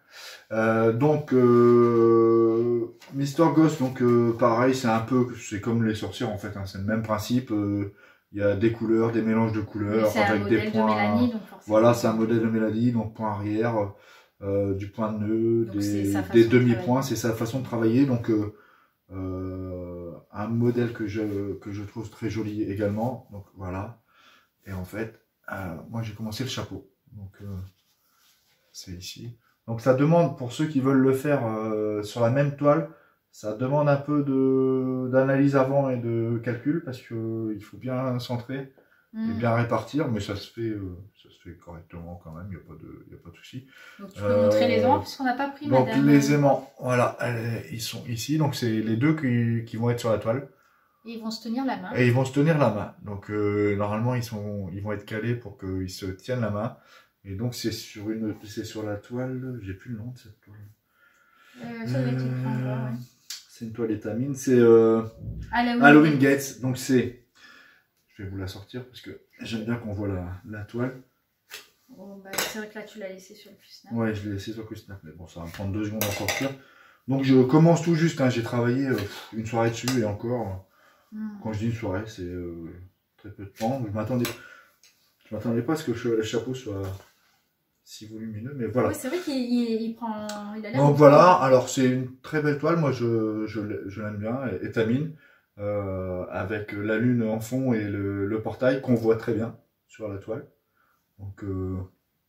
Donc Mr Ghost, donc pareil, c'est comme les sorcières en fait, hein, c'est le même principe. Il y a des couleurs, des mélanges de couleurs avec des points. De Mélanie, donc voilà, c'est un modèle de Mélanie, donc point arrière, du point de nœud, des demi-points, c'est sa façon de travailler. Donc un modèle que je trouve très joli également. Donc voilà. Et en fait, moi j'ai commencé le chapeau. Donc c'est ici. Donc ça demande, pour ceux qui veulent le faire sur la même toile, ça demande un peu d'analyse avant et de calcul parce que il faut bien centrer et bien répartir, mais ça se fait correctement quand même, il n'y a pas de souci. Donc tu peux montrer les aimants puisqu'on n'a pas pris donc madame. Les aimants, voilà, ils sont ici, donc c'est les deux qui vont être sur la toile. Et ils vont se tenir la main. Et ils vont se tenir la main. Donc normalement ils vont être calés pour qu'ils se tiennent la main. Et donc c'est sur la toile, j'ai plus le nom de cette toile. Ça doit être une fringue, ouais. C'est une toile étamine, c'est Halloween Gates. Donc je vais vous la sortir parce que j'aime bien qu'on voit la toile. Oh, bah, c'est vrai que là tu l'as laissé sur le Q-Snap. Ouais, je l'ai laissé sur le Q-Snap, mais bon, ça va me prendre 2 secondes à sortir. Donc je commence tout juste, hein, j'ai travaillé une soirée dessus et encore, quand je dis une soirée, c'est très peu de temps. Je m'attendais pas à ce que le chapeau soit si volumineux, mais voilà. Oui, c'est vrai qu'il prend... Il a l'air. Donc voilà, alors c'est une très belle toile, moi je l'aime bien, étamine, avec la lune en fond et le portail qu'on voit très bien sur la toile. Donc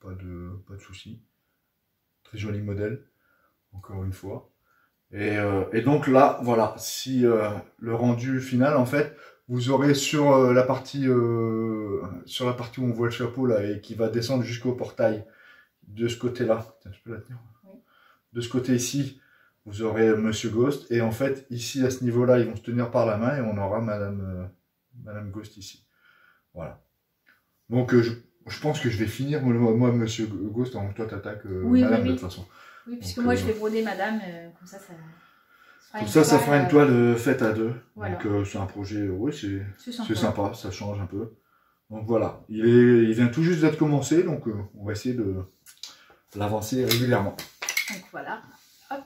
pas de souci. Très joli modèle, encore une fois. Et donc là, voilà, si le rendu final, en fait, vous aurez sur la partie où on voit le chapeau là et qui va descendre jusqu'au portail de ce côté-là. Je peux la tenir. Oui. De ce côté ici, vous aurez Monsieur Ghost. Et en fait, ici, à ce niveau-là, ils vont se tenir par la main et on aura Madame Ghost ici. Voilà. Donc, je pense que je vais finir, moi Monsieur Ghost, avant que toi t'attaques Madame de toute façon. Oui, puisque moi je vais broder Madame, comme ça, ça fera une toile faite à deux. Voilà. Donc, c'est un projet, oui, c'est sympa, ça change un peu. Donc voilà, il vient tout juste d'être commencé, donc on va essayer de l'avancer régulièrement. Donc voilà, hop.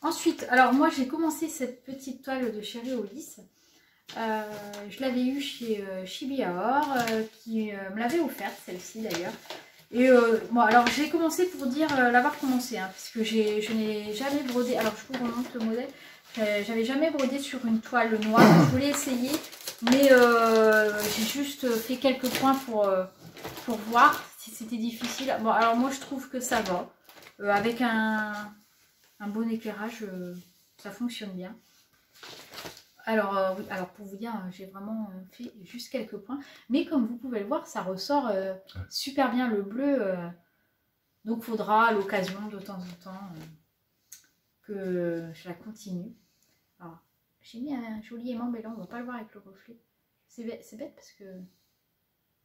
Ensuite, alors moi j'ai commencé cette petite toile de Chérie Olis. Je l'avais eue chez Chibiaor, qui me l'avait offerte, celle-ci d'ailleurs. Et bon, alors j'ai commencé pour dire l'avoir commencé, hein, puisque je n'ai jamais brodé. Alors je vous remonte le modèle. J'avais jamais brodé sur une toile noire. Je voulais essayer, mais j'ai juste fait quelques points pour voir si c'était difficile. Bon, alors moi je trouve que ça va. Avec un bon éclairage, ça fonctionne bien. Alors, oui, alors pour vous dire, j'ai vraiment fait juste quelques points. Mais comme vous pouvez le voir, ça ressort super bien le bleu. Donc, il faudra à l'occasion, de temps en temps, que je la continue. Alors, j'ai mis un joli aimant, mais là, on ne va pas le voir avec le reflet. C'est bête parce que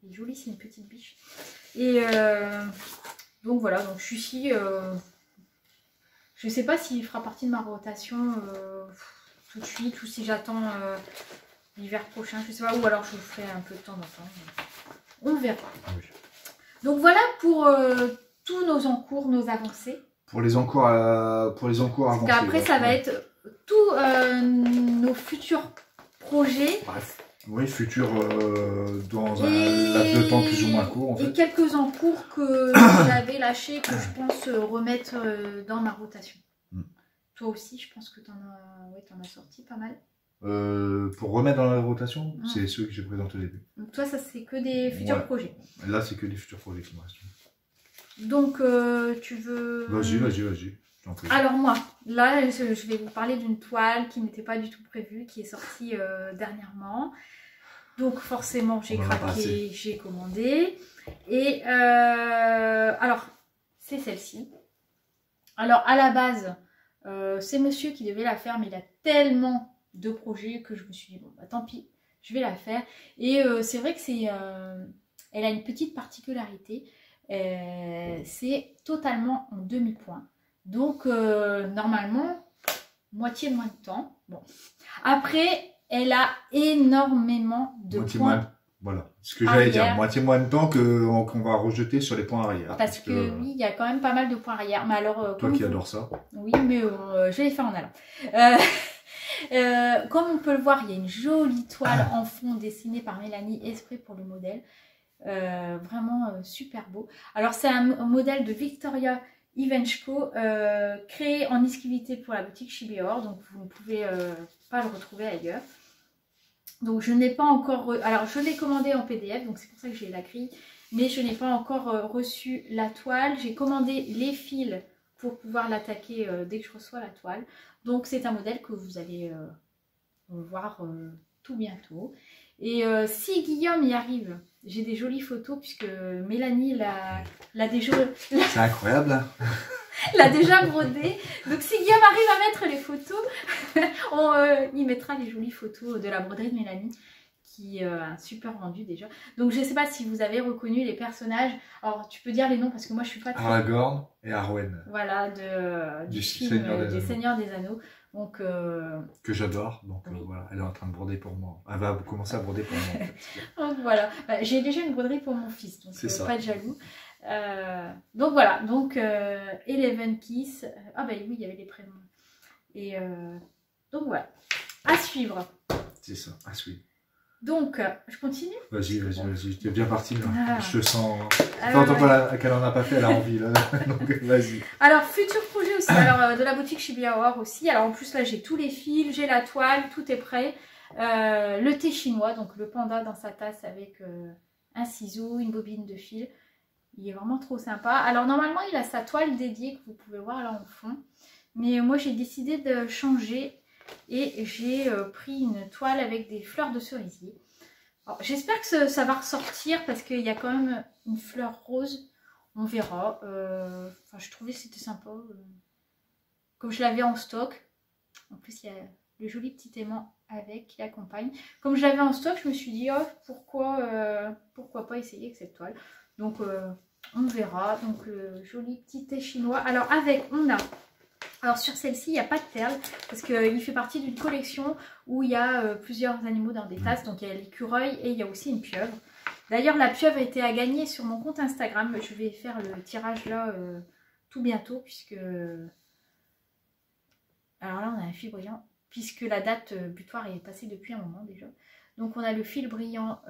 il est joli, c'est une petite biche. Et donc, voilà, donc je suis ici. Je ne sais pas s'il fera partie de ma rotation tout de suite ou si j'attends l'hiver prochain, je sais pas, ou alors je le ferai un peu de temps en temps. On verra. Oui. Donc voilà pour tous nos encours, nos avancées. Pour les encours avancés. Après ça va être tous nos futurs projets. Bref. Oui, futurs dans un laps de temps plus ou moins court. En fait. Et quelques encours que j'avais lâchés, que je pense remettre dans ma rotation. Toi aussi, je pense que tu en as sorti pas mal. Pour remettre dans la rotation, c'est ceux que j'ai présentés au début. Donc toi, ça c'est que des futurs projets. Là, c'est que des futurs projets qui me restent. Donc, tu veux... Vas-y. Alors moi, là, je vais vous parler d'une toile qui n'était pas du tout prévue, qui est sortie dernièrement. Donc forcément, j'ai craqué, j'ai commandé. Et alors, c'est celle-ci. Alors, à la base... c'est monsieur qui devait la faire, mais il a tellement de projets que je me suis dit, bon, bah tant pis, je vais la faire. Et c'est vrai que elle a une petite particularité, c'est totalement en demi-point. Donc, normalement, moitié moins de temps. Bon. Après, elle a énormément de points. Voilà, ce que j'allais dire, moitié moins de temps qu'on va rejeter sur les points arrière. Parce que oui, il y a quand même pas mal de points arrière. Mais alors, toi qui adores ça. Oui, mais je vais les faire en allant. Comme on peut le voir, il y a une jolie toile en fond dessinée par Mélanie exprès pour le modèle. Vraiment super beau. Alors, c'est un modèle de Victoria Ivenchko créé en exclusivité pour la boutique Chibiaor. Donc, vous ne pouvez pas le retrouver ailleurs. Donc je n'ai pas encore... Alors je l'ai commandé en PDF, donc c'est pour ça que j'ai la grille. Mais je n'ai pas encore reçu la toile. J'ai commandé les fils pour pouvoir l'attaquer dès que je reçois la toile. Donc c'est un modèle que vous allez voir tout bientôt. Et si Guillaume y arrive, j'ai des jolies photos puisque Mélanie l'a déjà... C'est incroyable. l'a déjà brodé. Donc si Guillaume arrive à mettre les photos, on y mettra les jolies photos de la broderie de Mélanie qui a un super rendu déjà. Donc je ne sais pas si vous avez reconnu les personnages. Alors tu peux dire les noms parce que moi je suis pas très... Aragorn et Arwen. Voilà, du film des Seigneurs des Anneaux. Donc, que j'adore. Donc oui. Voilà, elle est en train de broder pour moi. Elle va commencer à broder pour moi. En fait. Donc voilà, j'ai déjà une broderie pour mon fils, donc pas de jaloux. Donc voilà, donc Eleven Kiss. Ah bah oui, il y avait les prénoms. Et donc voilà, à suivre. C'est ça, à suivre. Donc, je continue. Vas-y, tu es bien parti là. Ah. Je te sens. Tant qu'elle en a pas fait, elle a envie là. Donc vas-y. Alors, futur projet aussi. Alors, de la boutique Chibiaor aussi. Alors, en plus là, j'ai tous les fils, j'ai la toile, tout est prêt. Le thé chinois, donc le panda dans sa tasse avec un ciseau, une bobine de fil. Il est vraiment trop sympa. Alors, normalement, il a sa toile dédiée que vous pouvez voir là en fond. Mais moi, j'ai décidé de changer. Et j'ai pris une toile avec des fleurs de cerisier. J'espère que ça va ressortir parce qu'il y a quand même une fleur rose On verra. Enfin, je trouvais que c'était sympa. Comme je l'avais en stock. En plus, il y a le joli petit aimant avec qui l'accompagne. Comme je l'avais en stock, je me suis dit, oh, pourquoi pas essayer avec cette toile. Donc, on verra. Donc, le joli petit thé chinois. Alors, avec, on a... Alors, sur celle-ci, il n'y a pas de perles. Parce qu'il fait partie d'une collection où il y a plusieurs animaux dans des tasses. Donc, il y a l'écureuil et il y a aussi une pieuvre. D'ailleurs, la pieuvre a été à gagner sur mon compte Instagram. Je vais faire le tirage là tout bientôt, puisque... Alors là, on a un fil brillant, puisque la date butoir est passée depuis un moment déjà. Donc, on a le fil brillant.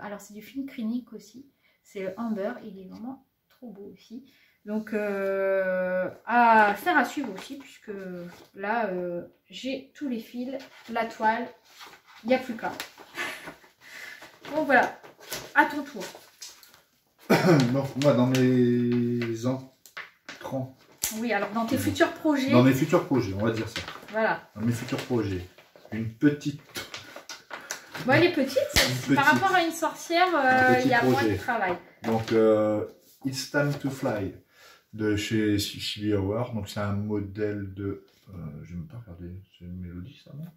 Alors, c'est du film clinique aussi. C'est le Amber. Il est vraiment trop beau aussi. Donc, à faire à suivre aussi, puisque là, j'ai tous les fils, la toile. Il n'y a plus qu'à. Donc, voilà. À ton tour. Donc, moi, dans mes entrants. Oui, alors dans tes futurs projets. Dans mes futurs projets, on va dire ça. Voilà. Dans mes futurs projets. Une petite. Bon, elle est petite. Par rapport à une sorcière, il y a moins de travail. Donc, It's Time to Fly de chez Chibi Hour. Donc, c'est un modèle de. Je ne vais même pas regarder. C'est une mélodie, ça, non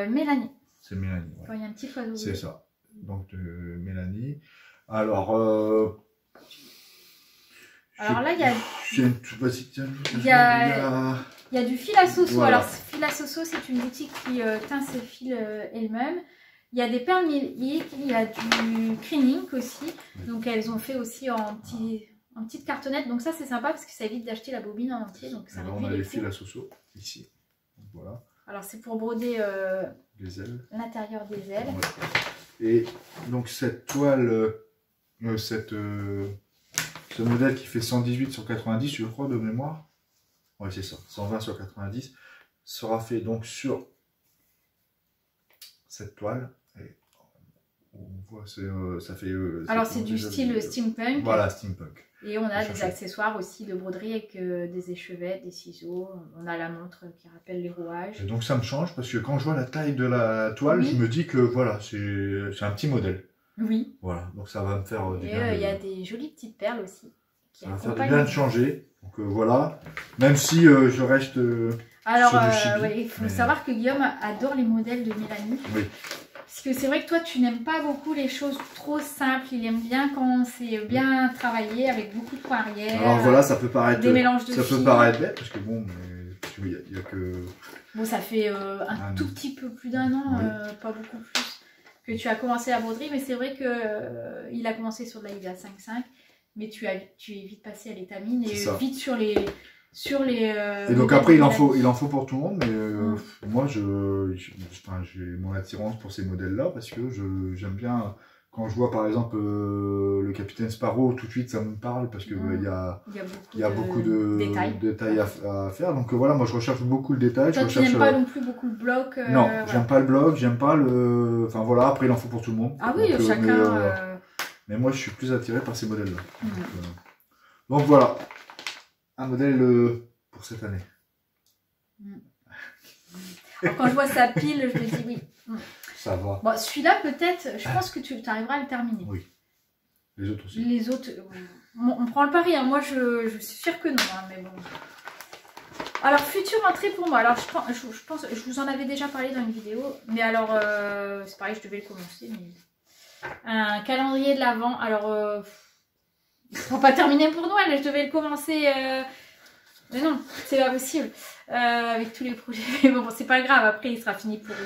Mélanie. C'est Mélanie. Ouais. Quand il y a un petit oiseau. C'est ça. Donc, de Mélanie. Alors, là, il y a... Il y a du fil à soso. Voilà. Alors, fil à soso, c'est une boutique qui teint ses fils elle-même. Il y a des perles milliques, il y a du Kreening aussi. Donc, elles ont fait aussi en petite cartonnette. Donc, ça, c'est sympa parce que ça évite d'acheter la bobine en entier. Donc, ça on a les fils à soso ici. Donc, voilà. Alors, c'est pour broder les ailes. L'intérieur des ailes. Ouais. Et donc, cette toile, ce modèle qui fait 118 sur 90, je crois, de mémoire. Oui, c'est ça. 120 sur 90 sera fait donc sur cette toile. Et on voit, ça fait. Alors, c'est du style steampunk. Voilà, steampunk. Et on a des accessoires aussi de broderie avec des échevettes, des ciseaux. On a la montre qui rappelle les rouages. Et donc, ça me change parce que quand je vois la taille de la toile, je me dis que voilà, c'est un petit modèle. Oui. Voilà, donc ça va me faire du bien. Et il y a des jolies petites perles aussi. Ça va faire du bien de changer. Donc voilà, même si je reste alors, il faut savoir que Guillaume adore les modèles de Mélanie. Oui. Parce que c'est vrai que toi, tu n'aimes pas beaucoup les choses trop simples. Il aime bien quand c'est bien travaillé, avec beaucoup de points arrière. Alors voilà, ça peut paraître, des mélanges de ça peut paraître bête, parce que bon, il y a que... Bon, ça fait un tout petit peu plus d'un an, oui. Pas beaucoup plus, que tu as commencé la broderie. Mais c'est vrai que il a commencé sur de la IVA 5.5. Mais tu es vite passé à l'étamine et vite sur les... et donc après, il en faut pour tout le monde, mais moi, j'ai mon attirance pour ces modèles-là, parce que j'aime bien, quand je vois par exemple le Capitaine Sparrow, tout de suite ça me parle, parce que il y a beaucoup de détails à faire. Donc voilà, moi je recherche beaucoup le détail. Toi, tu n'aimes pas non plus beaucoup le bloc. Non, j'aime pas le bloc, j'aime pas le... Enfin voilà, après il en faut pour tout le monde. Ah oui, donc, chacun... Mais moi, je suis plus attiré par ces modèles-là. Donc voilà, un modèle pour cette année. Alors, quand je vois sa pile, je me dis oui. Ça va. Bon, celui-là, peut-être, je pense que tu arriveras à le terminer. Oui. Les autres aussi. Les autres, on prend le pari. Hein. Moi, je suis sûre que non. Hein, mais bon. Alors, future entrée pour moi. Alors, je pense, je vous en avais déjà parlé dans une vidéo. Mais alors, c'est pareil, je devais le commencer. Mais... Un calendrier de l'Avent. Alors, il ne sera pas terminé pour Noël. Je devais le commencer. Mais non, c'est pas possible. Avec tous les projets. Mais bon, c'est pas grave. Après, il sera fini pour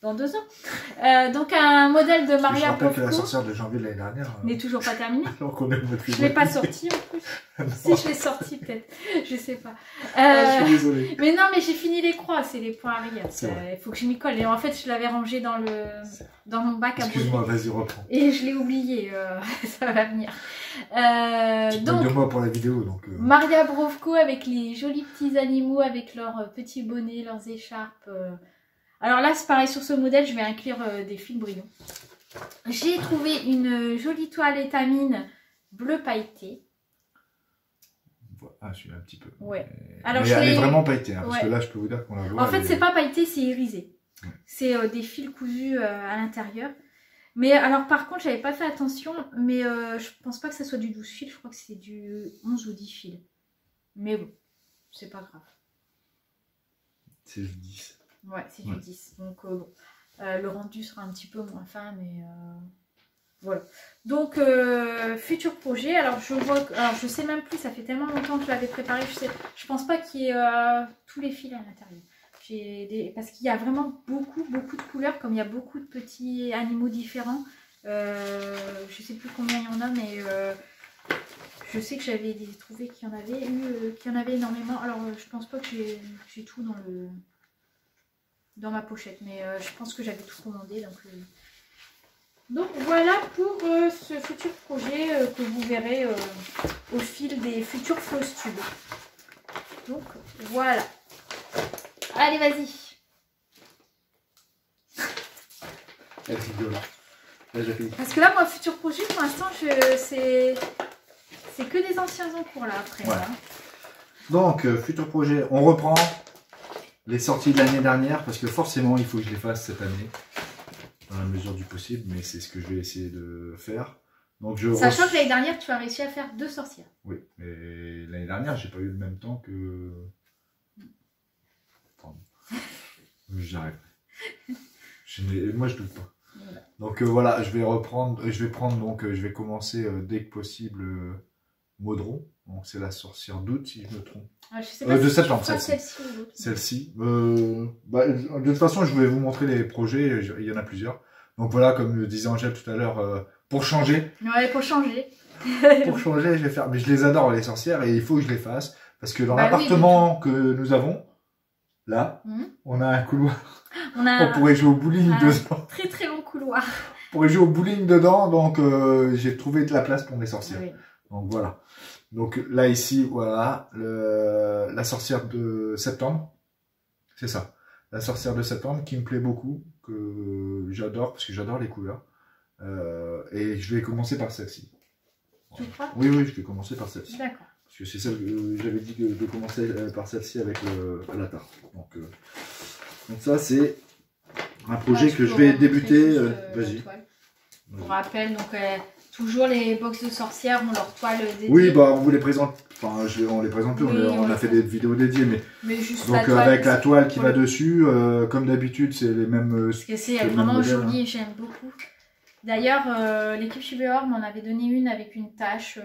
dans 2 ans. Donc, un modèle de Maria. Je rappelle que la sorcière de janvier de l'année dernière n'est toujours pas terminée. Alors qu'on est je ne l'ai pas sorti en plus. Si, je l'ai sorti peut-être. Je sais pas. Je suis désolée. Mais non, mais j'ai fini les croix. C'est les points arrière. Il faut que je m'y colle. Et en fait, je l'avais rangé dans mon bac à broder. Excuse-moi, vas-y, reprends. Et je l'ai oublié. Ça va venir. Donc, moi pour la vidéo. Donc, Maria Brovko avec les jolis petits animaux, avec leurs petits bonnets, leurs écharpes. Alors là, c'est pareil, sur ce modèle, je vais inclure des fils brillants. J'ai trouvé une jolie toile étamine bleu pailleté. Ah, je suis un petit peu. Ouais. Alors, mais elle est vraiment pailletée, hein, parce que là, je peux vous dire qu'on la voit. En fait, c'est pas pailleté, c'est irisé. Ouais. C'est des fils cousus à l'intérieur. Mais alors par contre, j'avais pas fait attention, mais je pense pas que ça soit du 12 fils, je crois que c'est du 11 ou 10 fils. Mais bon, c'est pas grave. C'est du 10. Ouais, c'est du 10. Donc bon, le rendu sera un petit peu moins fin, mais voilà. Donc futur projet. Alors je sais même plus, ça fait tellement longtemps que je l'avais préparé, je pense pas qu'il y ait tous les fils à l'intérieur. Parce qu'il y a vraiment beaucoup de couleurs, comme il y a beaucoup de petits animaux différents. Je sais plus combien il y en a, mais je sais que j'avais trouvé qu'il y en avait énormément. Alors je pense pas que j'ai tout dans ma pochette, mais je pense que j'avais tout commandé. Donc voilà pour ce futur projet que vous verrez au fil des futurs fausses tubes. Donc voilà. Allez, vas-y. Elle rigole. Là, j'ai fini. Parce que là, moi, futur projet, pour l'instant, c'est que des anciens en cours là après. Ouais. Là. Donc, futur projet, on reprend les sorties de l'année dernière parce que forcément, il faut que je les fasse cette année dans la mesure du possible, mais c'est ce que je vais essayer de faire. Donc, Sachant que l'année dernière, tu as réussi à faire 2 sorcières. Oui, mais l'année dernière, j'ai pas eu le même temps que. Pardon. J'arrête. Moi, je doute pas. Voilà. Donc voilà, je vais commencer dès que possible Maudron. Donc c'est la sorcière d'août, si je me trompe. Ah, je sais pas de si septembre, celle-ci. Celle-ci. De toute façon, je vais vous montrer les projets. Il y en a plusieurs. Donc voilà, comme disait Angèle tout à l'heure, pour changer. Ouais, pour changer. Pour changer, je vais faire. Mais je les adore les sorcières et il faut que je les fasse parce que dans l'appartement que nous avons, là, on a un couloir. On pourrait jouer au bowling dedans. Très très long couloir. On pourrait jouer au bowling dedans, donc j'ai trouvé de la place pour mes sorcières. Oui. Donc voilà. Donc là ici, voilà, la sorcière de septembre. C'est ça. La sorcière de septembre qui me plaît beaucoup, que j'adore, parce que j'adore les couleurs. Et je vais commencer par celle-ci. Tu crois? Oui, je vais commencer par celle-ci. D'accord. Parce que c'est celle que j'avais dit de commencer par celle-ci avec la tarte. Donc ça, c'est un projet que je vais débuter. Vas-y. Pour rappel, donc toujours les box de sorcières ont leur toile dédiée. Oui, bah on vous les présente. Enfin, on les présente plus. Oui, on a fait des vidéos dédiées, mais juste donc avec la toile qui va dessus, comme d'habitude, c'est les mêmes. Parce que c'est vraiment joli, j'aime beaucoup. D'ailleurs, l'équipe Shibéor m'en avait donné une avec une tache,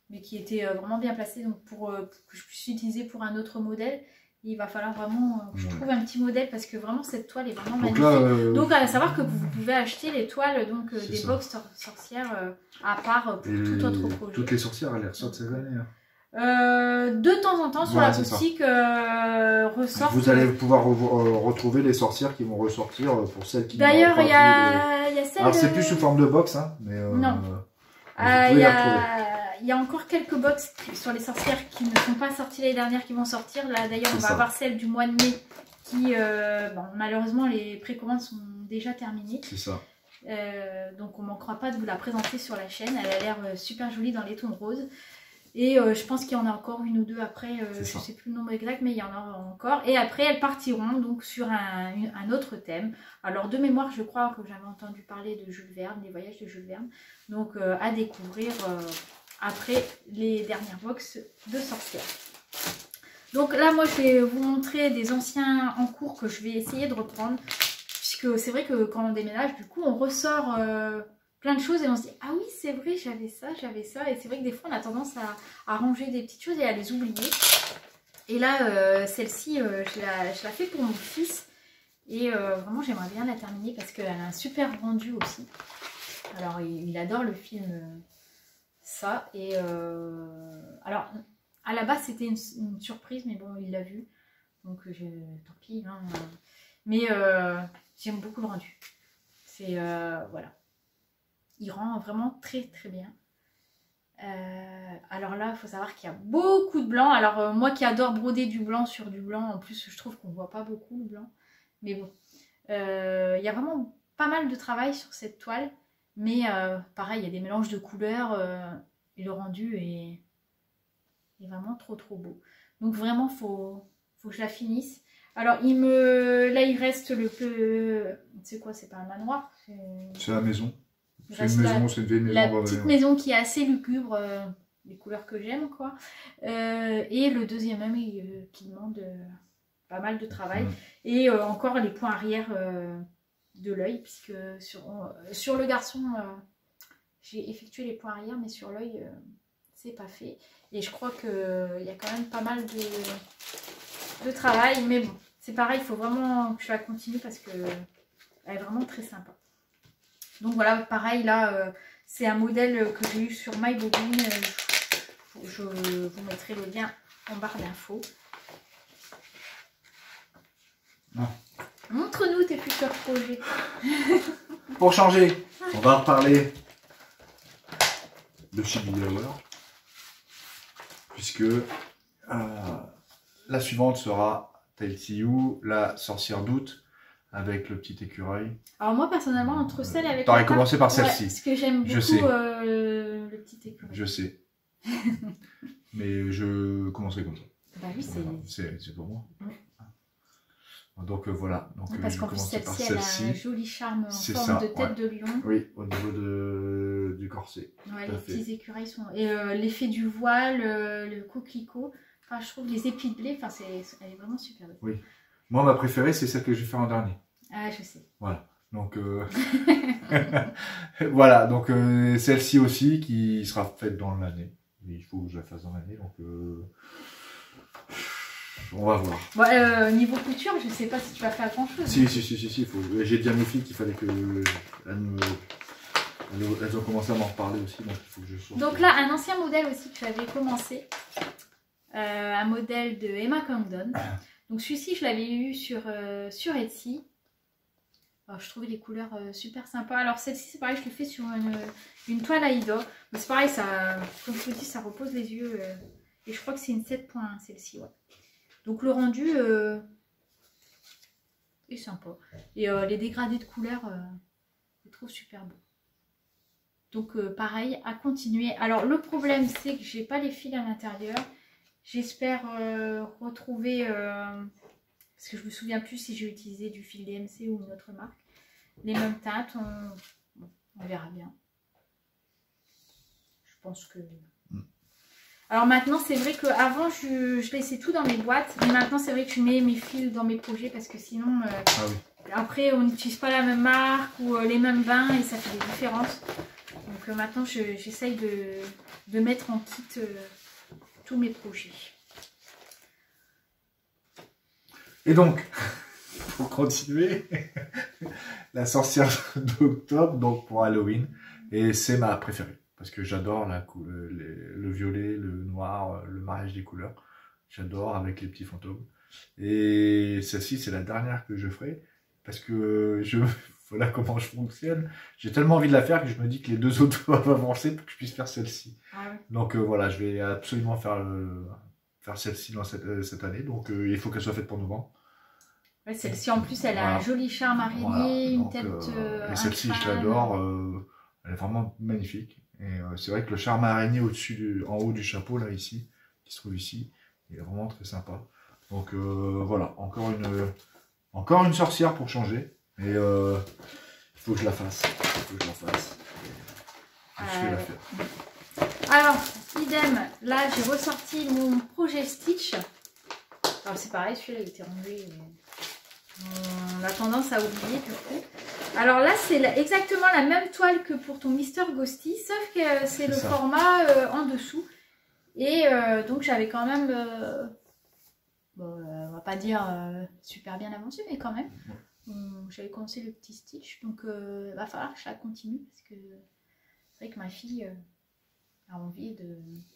mais qui était vraiment bien placée, donc pour que je puisse l'utiliser pour un autre modèle. Il va falloir vraiment que je trouve un petit modèle parce que vraiment cette toile est vraiment magnifique. Là, donc à savoir que vous pouvez acheter les toiles donc des box sorcières à part pour tout autre projet. Toutes les sorcières elles ressortent cette année. De temps en temps sur la boutique ressortent. Vous allez pouvoir retrouver les sorcières qui vont ressortir pour celles qui. D'ailleurs il y a celle. Alors c'est plus sous forme de box hein, mais. Non. Il y a encore quelques box sur les sorcières qui ne sont pas sorties l'année dernière qui vont sortir. Là d'ailleurs on va avoir celle du mois de mai qui malheureusement les précommandes sont déjà terminées. C'est ça. Donc on ne manquera pas de vous la présenter sur la chaîne. Elle a l'air super jolie dans les tons roses. Et je pense qu'il y en a encore une ou deux après, je ne sais plus le nombre exact, mais il y en a encore. Et après, elles partiront donc sur un autre thème. Alors de mémoire, je crois que j'avais entendu parler de Jules Verne, des voyages de Jules Verne. Donc à découvrir après les dernières box de sorcières. Donc là, moi, je vais vous montrer des anciens en cours que je vais essayer de reprendre. Puisque c'est vrai que quand on déménage, du coup, on ressort... plein de choses et on se dit ah oui c'est vrai j'avais ça et c'est vrai que des fois on a tendance à ranger des petites choses et à les oublier et là celle-ci je la fais pour mon fils et vraiment j'aimerais bien la terminer parce qu'elle a un super rendu aussi. Alors il adore le film ça et alors à la base c'était une surprise mais bon il l'a vu donc tant pis hein, mais j'aime beaucoup le rendu, c'est voilà. Il rend vraiment très très bien. Alors là, il faut savoir qu'il y a beaucoup de blanc. Alors moi qui adore broder du blanc sur du blanc, en plus je trouve qu'on ne voit pas beaucoup le blanc. Mais bon, il y a vraiment pas mal de travail sur cette toile. Mais pareil, il y a des mélanges de couleurs et le rendu est vraiment trop trop beau. Donc vraiment, faut que je la finisse. Alors, là, il reste le peu... C'est quoi? C'est pas un manoir? C'est la maison. Il C'est reste une maison, c'est une vieille maison. la abandonnée, petite ouais. maison qui est assez lugubre, les couleurs que j'aime, quoi. Et le deuxième même qui demande pas mal de travail. Et encore les points arrière de l'œil, puisque sur le garçon, j'ai effectué les points arrière, mais sur l'œil, c'est pas fait. Et je crois qu'il y a quand même pas mal de travail. Mais bon, c'est pareil, il faut vraiment que je la continue parce qu'elle est vraiment très sympa. Donc voilà, pareil, là, c'est un modèle que j'ai eu sur MyBobine. Je vous mettrai le lien en barre d'infos. Montre-nous tes futurs projets. Pour changer, on va reparler de Chibi Hour, puisque la suivante sera Tailsiu, la sorcière d'août, avec le petit écureuil. Alors moi, personnellement, entre celle avec... T'aurais commencé par celle-ci. Ouais, parce que j'aime beaucoup le petit écureuil. Je sais. Mais je commencerai comme ça. Bah oui, c'est pour moi. Donc voilà. Donc, parce qu'en plus, celle-ci, elle a un joli charme en forme de tête de lion. Oui, au niveau du corset. Ouais, les petits écureuils sont... Et l'effet du voile, le coquelicot. Enfin, je trouve les épis de blé, enfin, elle est vraiment super belle. Oui. Moi, ma préférée, c'est celle que je vais faire en dernier. Ah, je sais. Voilà. Donc, voilà. Donc, celle-ci aussi, qui sera faite dans l'année. Il faut que je la fasse dans l'année. Donc, on va voir. Bon, niveau couture, je sais pas si tu vas faire grand chose. Si. J'ai dit à mes filles qu'il fallait que elles ont commencé à m'en reparler aussi. Donc, il faut que je sorte. Donc là, un ancien modèle aussi que j'avais commencé. Un modèle de Emma Condon. Donc celui-ci, je l'avais eu sur Etsy. Alors, je trouvais les couleurs super sympas. Alors celle-ci, c'est pareil, je l'ai fait sur une toile Aïda. Mais c'est pareil, ça, comme je vous dis, ça repose les yeux. Et je crois que c'est une 7.1 celle-ci, ouais. Donc le rendu est sympa. Et les dégradés de couleurs, je les trouve super beaux. Donc pareil, à continuer. Alors le problème, c'est que j'ai pas les fils à l'intérieur. J'espère retrouver, parce que je me souviens plus si j'ai utilisé du fil DMC ou une autre marque, les mêmes teintes, on verra bien. Je pense que... Alors maintenant, c'est vrai qu'avant, je laissais tout dans mes boîtes, mais maintenant, c'est vrai que je mets mes fils dans mes projets, parce que sinon, après, on n'utilise pas la même marque ou les mêmes bains, et ça fait des différences. Donc maintenant, j'essaye de mettre en kit... tous mes projets. Et donc, pour continuer, la sorcière d'octobre, donc pour Halloween, et c'est ma préférée, parce que j'adore le violet, le noir, le mariage des couleurs, j'adore avec les petits fantômes. Et celle-ci, c'est la dernière que je ferai, parce que voilà comment je fonctionne. J'ai tellement envie de la faire que je me dis que les deux autres doivent avancer pour que je puisse faire celle-ci. Ah oui. Donc voilà, je vais absolument faire celle-ci dans cette année. Donc il faut qu'elle soit faite pour novembre. Ouais, celle-ci en plus, elle a un joli charme araignée, une tête. Et celle-ci, je l'adore. Elle est vraiment magnifique. Et c'est vrai que le charme araignée en haut du chapeau, là, ici, qui se trouve ici, il est vraiment très sympa. Donc voilà, encore une sorcière pour changer. Et il faut que je la fasse. Je vais la faire. Alors, idem, là j'ai ressorti mon projet Stitch. Alors c'est pareil, celui-là il était rangé. On a tendance à oublier du coup. Alors là c'est exactement la même toile que pour ton Mister Ghosty, sauf que c'est le format en dessous. Et donc j'avais quand même, on va pas dire super bien avancé, mais quand même. J'avais commencé le petit Stitch, donc il va falloir que je la continue parce que c'est vrai que ma fille a envie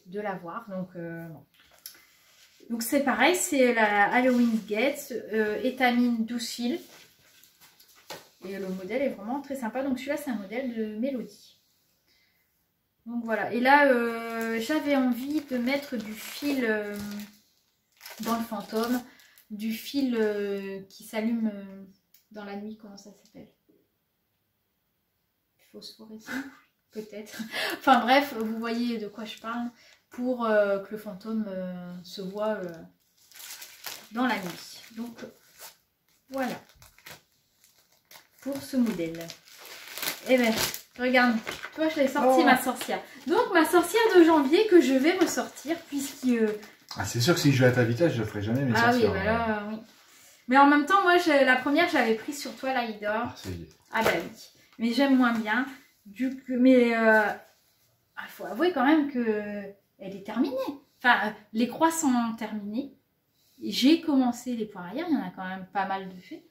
de la voir. Bon. Donc c'est pareil, c'est la Halloween Gates, étamine 12 fils. Et le modèle est vraiment très sympa. Donc celui-là c'est un modèle de Mélodie. Donc voilà, et là j'avais envie de mettre du fil dans le fantôme, du fil qui s'allume dans la nuit, comment ça s'appelle? Phosphorescent peut-être. Enfin bref, vous voyez de quoi je parle, pour que le fantôme se voit dans la nuit. Donc Voilà. Pour ce modèle. Et bien, regarde. Toi, je l'ai sorti, ma sorcière. Donc, ma sorcière de janvier que je vais ressortir, puisque... Ah, c'est sûr que si je vais à ta vitesse, je ne ferai jamais mes sorcières. Ah oui, bah là, oui. Mais en même temps, moi, la première, j'avais pris sur toi, la Idor. Ah bah oui. Mais j'aime moins bien. Mais il faut avouer quand même qu'elle est terminée. Enfin, les croix sont terminées. J'ai commencé les poirières, il y en a quand même pas mal de faits.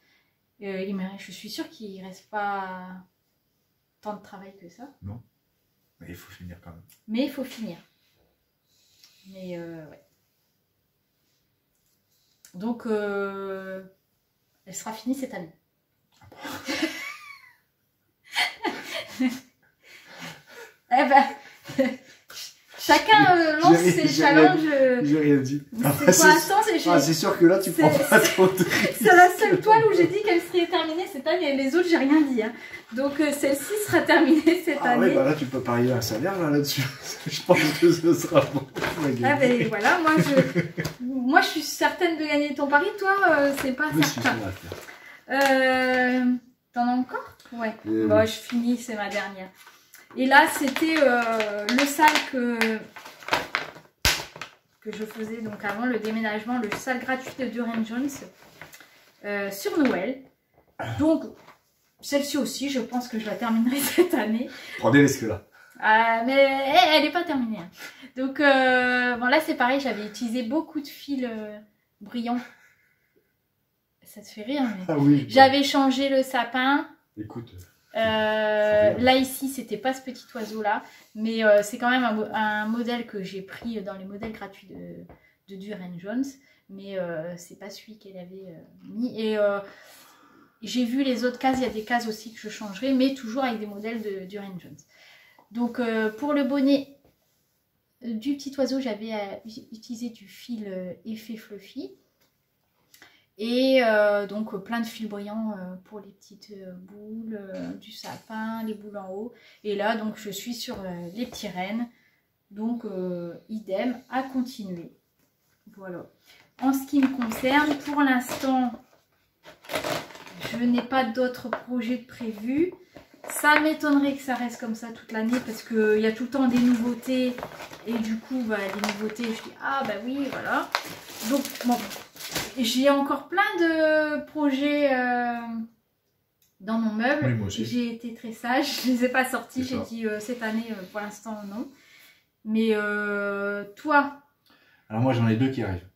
Je suis sûre qu'il ne reste pas tant de travail que ça. Non. Mais il faut finir quand même. Mais il faut finir. Mais ouais. Donc, elle sera finie cette année. Ah bon. Eh ben, chacun lance ses challenges. J'ai rien dit. C'est sûr que là, tu prends pas trop de risques. C'est la seule toile où j'ai dit qu'elle serait terminée cette année. Les autres, j'ai rien dit. Hein. Donc, celle-ci sera terminée cette année. Oui, bah là, tu peux parier un salaire là-dessus. Je pense que ce sera bon. Ah ben voilà, moi, je suis certaine de gagner ton pari. Toi, c'est pas certain. T'en as encore? Ouais. Bon, je finis, c'est ma dernière. Et là, c'était le sale que je faisais donc avant le déménagement, le sale gratuit de Durand Jones sur Noël. Donc, celle-ci aussi, je pense que je la terminerai cette année. Prends des risques là. Mais elle n'est pas terminée. Hein. Donc, bon, là, c'est pareil, j'avais utilisé beaucoup de fils brillants. Ça te fait rire, mais ah oui, j'avais changé le sapin. Écoute. Là ici c'était pas ce petit oiseau là, mais c'est quand même un modèle que j'ai pris dans les modèles gratuits de Durand Jones, mais c'est pas celui qu'elle avait mis. Et j'ai vu les autres cases, il y a des cases aussi que je changerai, mais toujours avec des modèles de Durand Jones. Donc pour le bonnet du petit oiseau, j'avais utilisé du fil effet fluffy. Et donc plein de fils brillants pour les petites boules du sapin, les boules en haut. Et là donc je suis sur les petits rennes. Donc idem, à continuer. Voilà. En ce qui me concerne, pour l'instant, je n'ai pas d'autres projets prévus. Ça m'étonnerait que ça reste comme ça toute l'année parce qu'il y a tout le temps des nouveautés. Et du coup, bah, les nouveautés, je dis ah bah oui, voilà. Donc bon. J'ai encore plein de projets dans mon meuble. Oui, moi aussi. J'ai été très sage, je ne les ai pas sortis. J'ai dit cette année, pour l'instant, non. Mais toi? Alors moi, j'en ai deux qui arrivent.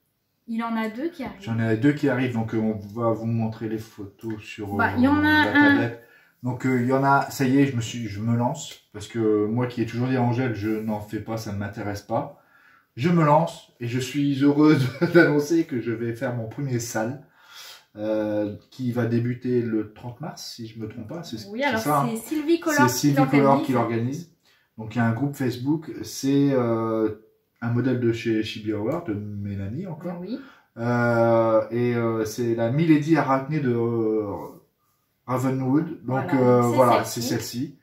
Il en a deux qui arrivent. J'en ai deux qui arrivent, donc on va vous montrer les photos sur il y en a la tablette. Donc il y en a, ça y est, je me lance. Parce que moi qui ai toujours dit à Angèle, je n'en fais pas, ça ne m'intéresse pas. Je me lance et je suis heureux d'annoncer que je vais faire mon premier sale qui va débuter le 30 mars, si je ne me trompe pas. Oui, alors c'est hein. Sylvie Collor qui l'organise. Donc il y a un groupe Facebook, c'est un modèle de chez Chibi Hour, de Mélanie encore. Oui. C'est la Milady Arachné de Ravenwood. Donc voilà, c'est celle-ci.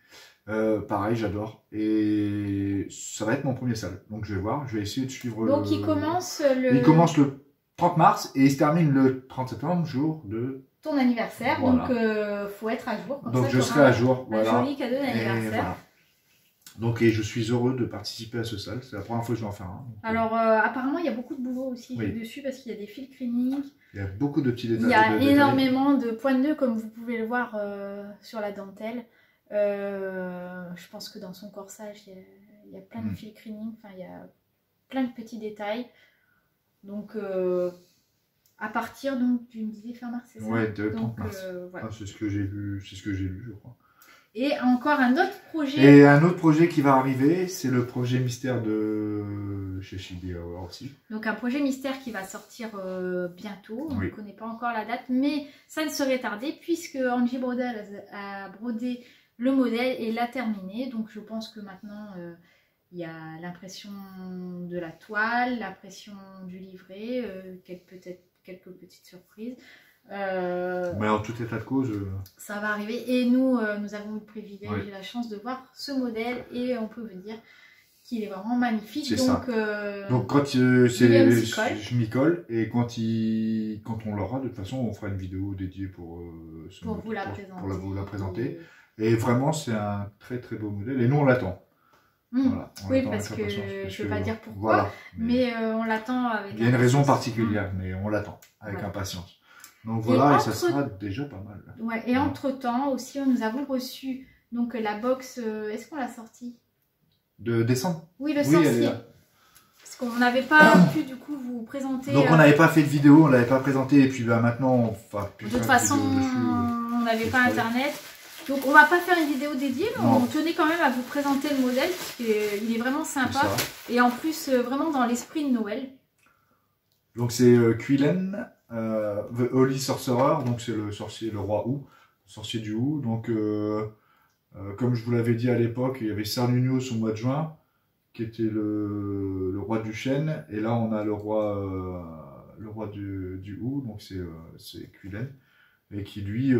Pareil, j'adore. Et ça va être mon premier sale. Donc je vais voir, je vais essayer de suivre. Donc il commence le 30 mars et il se termine le 30 septembre, jour de ton anniversaire. Voilà. Donc faut être à jour. Comme donc ça, je serai à jour. Un joli cadeau d'anniversaire. Voilà. Donc je suis heureux de participer à ce sale. C'est la première fois que je vais en faire un. Donc, alors apparemment il y a beaucoup de boulot aussi dessus parce qu'il y a des fils cliniques. Il y a beaucoup de petits détails. Il y a énormément de points de nœud comme vous pouvez le voir sur la dentelle. Je pense que dans son corsage il y a plein de fils cliniques, enfin il y a plein de petits détails. Donc à partir donc tu me disais fin mars, c'est ça? Ouais, de 30 mars. Voilà. C'est ce que j'ai vu, je crois. Et encore un autre projet. Et un autre projet qui va arriver, c'est le projet mystère de chez Chibi aussi. Donc un projet mystère qui va sortir bientôt. On ne connaît pas encore la date, mais ça ne serait tardé puisque Angie Brodel a brodé le modèle et l'a terminé. Donc je pense que maintenant il y a l'impression de la toile, l'impression du livret, peut-être quelques petites surprises. Mais en tout état de cause, ça va arriver et nous avons eu le privilège et la chance de voir ce modèle et on peut vous dire qu'il est vraiment magnifique. C'est donc, donc quand je m'y colle et quand on l'aura, de toute façon, on fera une vidéo dédiée pour vous la présenter. Pour vous la présenter. Et vraiment, c'est un très très beau modèle. Et nous, on l'attend. Voilà, oui, parce que je ne vais pas dire pourquoi, voilà, mais on l'attend avec. Il y a une raison particulière, mais on l'attend avec impatience. Donc voilà, et ça sera déjà pas mal. Ouais, et entre-temps aussi, nous avons reçu donc, la box. Est-ce qu'on l'a sortie de décembre? Oui, le sorcier. Parce qu'on n'avait pas pu du coup vous présenter. Donc on n'avait pas fait de vidéo, on l'avait pas présenté, et puis bah, maintenant on va. De toute façon, on n'avait pas internet. Donc on va pas faire une vidéo dédiée, mais on tenait quand même à vous présenter le modèle, parce qu'il est vraiment sympa. Et en plus, vraiment dans l'esprit de Noël. Donc c'est Quillen, The Holy Sorcerer, donc c'est le sorcier, le roi Hou, le sorcier du Hou. Donc comme je vous l'avais dit à l'époque, il y avait Cernunnos au mois de juin, qui était le roi du chêne, et là on a le roi du Hou, donc c'est Quillen, et qui lui,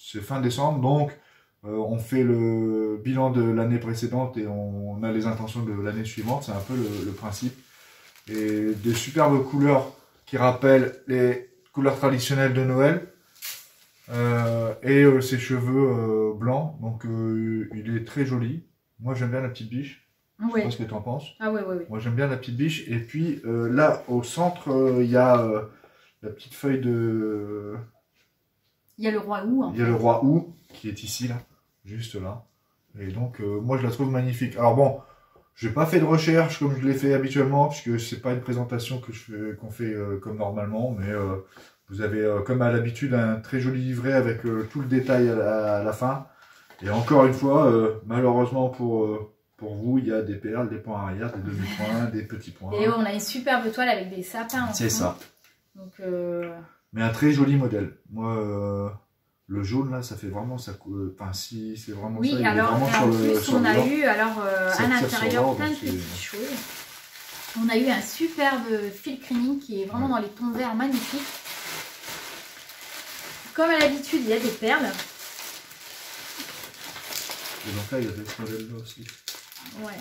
c'est fin décembre, donc on fait le bilan de l'année précédente et on a les intentions de l'année suivante, c'est un peu le principe. Et des superbes couleurs qui rappellent les couleurs traditionnelles de Noël, et ses cheveux blancs, donc il est très joli. Moi j'aime bien la petite biche, je sais pas ce que tu en penses. Ah oui. Moi j'aime bien la petite biche, et puis là au centre il y a la petite feuille de... Il y a le roi Hou. Il y a le roi Hou qui est ici, là, juste là. Et donc, moi, je la trouve magnifique. Alors bon, j'ai pas fait de recherche comme je l'ai fait habituellement, puisque c'est pas une présentation qu'on fait comme normalement, mais vous avez, comme à l'habitude, un très joli livret avec tout le détail à la fin. Et encore une fois, malheureusement pour vous, il y a des perles, des points arrière, des demi-points, des petits points. Et on a une superbe toile avec des sapins en C'est ça. Donc, mais un très joli modèle. Moi, le jaune là, ça fait vraiment ça. Enfin, si c'est vraiment oui, ça. Oui, alors en plus, on a eu à l'intérieur plein de petites choses. On a eu un superbe fil creaming qui est vraiment dans les tons verts magnifiques. Comme à l'habitude, il y a des perles. Et donc là, il y avait ce modèle là aussi. Ouais.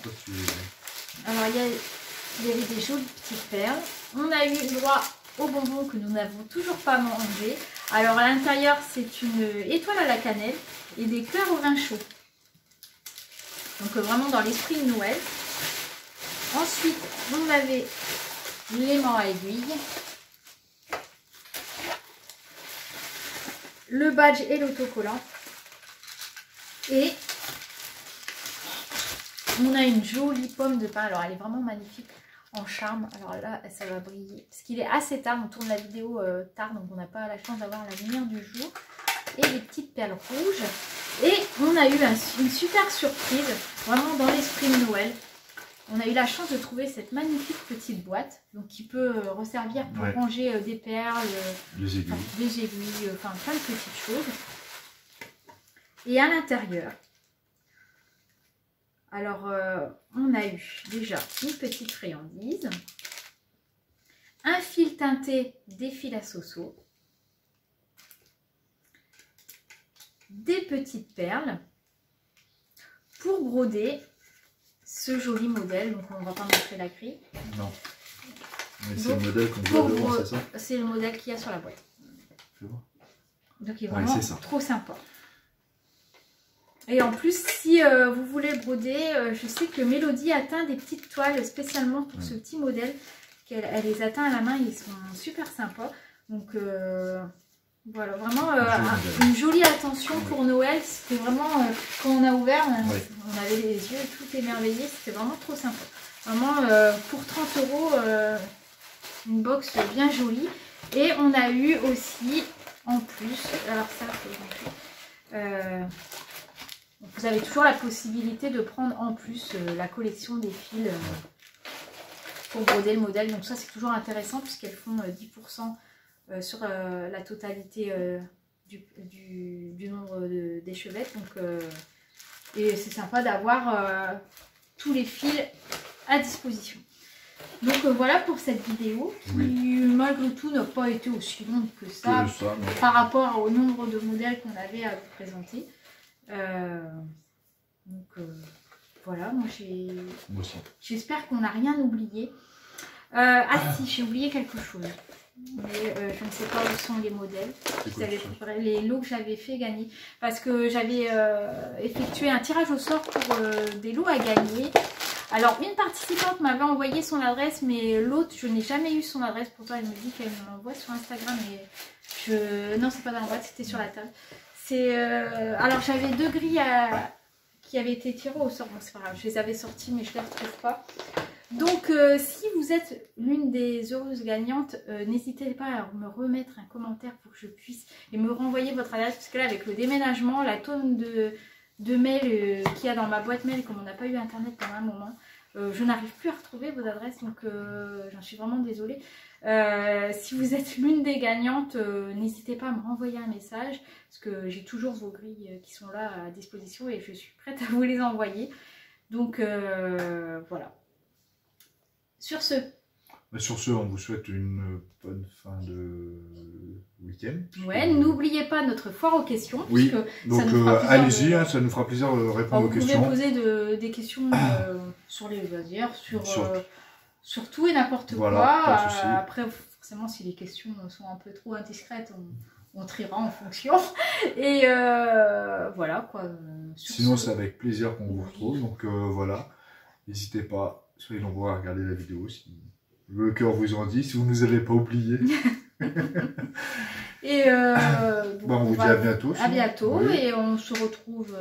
Alors, il y avait des jolies petites perles. On a eu droit aux bonbons que nous n'avons toujours pas mangé. Alors à l'intérieur, c'est une étoile à la cannelle et des clairs au vin chaud. Donc vraiment dans l'esprit de Noël. Ensuite, on avait l'aimant à aiguille, le badge et l'autocollant. Et on a une jolie pomme de pin. Alors elle est vraiment magnifique. En charme, alors là ça va briller parce qu'il est assez tard, on tourne la vidéo tard, donc on n'a pas la chance d'avoir la lumière du jour. Et des petites perles rouges, et on a eu une super surprise vraiment dans l'esprit de Noël. On a eu la chance de trouver cette magnifique petite boîte, donc qui peut resservir pour ranger des perles, des aiguilles, enfin plein de petites choses. Et à l'intérieur, alors, on a eu déjà une petite friandise, un fil teinté des fils à Soso, des petites perles pour broder ce joli modèle. Donc, on ne va pas montrer la grille. Non, mais c'est le modèle qu'on voit devant, c'est ça? C'est le modèle qu'il y a sur la boîte. Je vois. Donc, il est vraiment trop sympa. Et en plus, si vous voulez broder, je sais que Mélodie atteint des petites toiles spécialement pour ce petit modèle. Elle les atteint à la main, ils sont super sympas. Donc voilà, vraiment une jolie attention pour Noël. C'était vraiment, quand on a ouvert, on avait les yeux tout émerveillés. C'était vraiment trop sympa. Vraiment, pour 30 €, une box bien jolie. Et on a eu aussi, en plus, alors ça, vous avez toujours la possibilité de prendre en plus la collection des fils pour broder le modèle. Donc ça, c'est toujours intéressant puisqu'elles font 10% sur la totalité du nombre d'échevettes. Et c'est sympa d'avoir tous les fils à disposition. Donc voilà pour cette vidéo qui malgré tout n'a pas été aussi longue que ça par rapport au nombre de modèles qu'on avait à vous présenter. Donc voilà, moi aussi. j'espère qu'on n'a rien oublié. Ah si, j'ai oublié quelque chose. Mais je ne sais pas où sont les modèles. Les lots que j'avais fait gagner. Parce que j'avais effectué un tirage au sort pour des lots à gagner. Alors, une participante m'avait envoyé son adresse, mais l'autre, je n'ai jamais eu son adresse. Pourtant, elle me dit qu'elle me l'envoie sur Instagram. Mais non, c'est pas dans la boîte, c'était sur la table. Alors, j'avais 2 grilles qui avaient été tirées au sort. Bon, c'est pas grave, je les avais sorties, mais je les retrouve pas. Donc, si vous êtes l'une des heureuses gagnantes, n'hésitez pas à me remettre un commentaire pour que je puisse et me renvoyer votre adresse. Parce que là, avec le déménagement, la tonne de mails qu'il y a dans ma boîte mail, comme on n'a pas eu internet pendant un moment, je n'arrive plus à retrouver vos adresses. Donc, j'en suis vraiment désolée. Si vous êtes l'une des gagnantes, n'hésitez pas à me renvoyer un message. Parce que j'ai toujours vos grilles qui sont là à disposition et je suis prête à vous les envoyer. Donc, voilà. Sur ce, on vous souhaite une bonne fin de week-end. Ouais, n'oubliez pas notre foire aux questions. Oui, donc allez-y, ça nous fera plaisir de répondre aux questions. Vous pouvez poser des questions sur les loisirs, sur tout et n'importe quoi. Après, forcément, si les questions sont un peu trop indiscrètes, on triera en fonction. Et voilà quoi. Sinon, c'est avec plaisir qu'on vous retrouve. Donc voilà, n'hésitez pas. Soyez nombreux à regarder la vidéo si le cœur vous en dit, si vous ne nous avez pas oublié. Et on vous dit à bientôt. À bientôt, oui. Et on se retrouve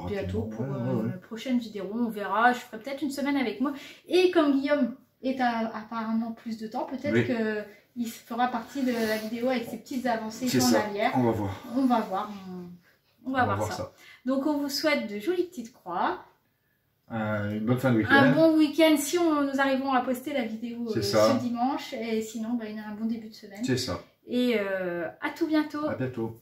bientôt pour une prochaine vidéo. On verra, je ferai peut-être une semaine avec moi. Et comme Guillaume est apparemment plus de temps, peut-être qu'il fera partie de la vidéo avec ses petites avancées journalières. On va voir. On va voir ça. Donc on vous souhaite de jolies petites croix. Une bonne fin de week-end. Un bon week-end si nous arrivons à poster la vidéo ce dimanche. Et sinon, un bon début de semaine. C'est ça. Et à tout bientôt. À bientôt.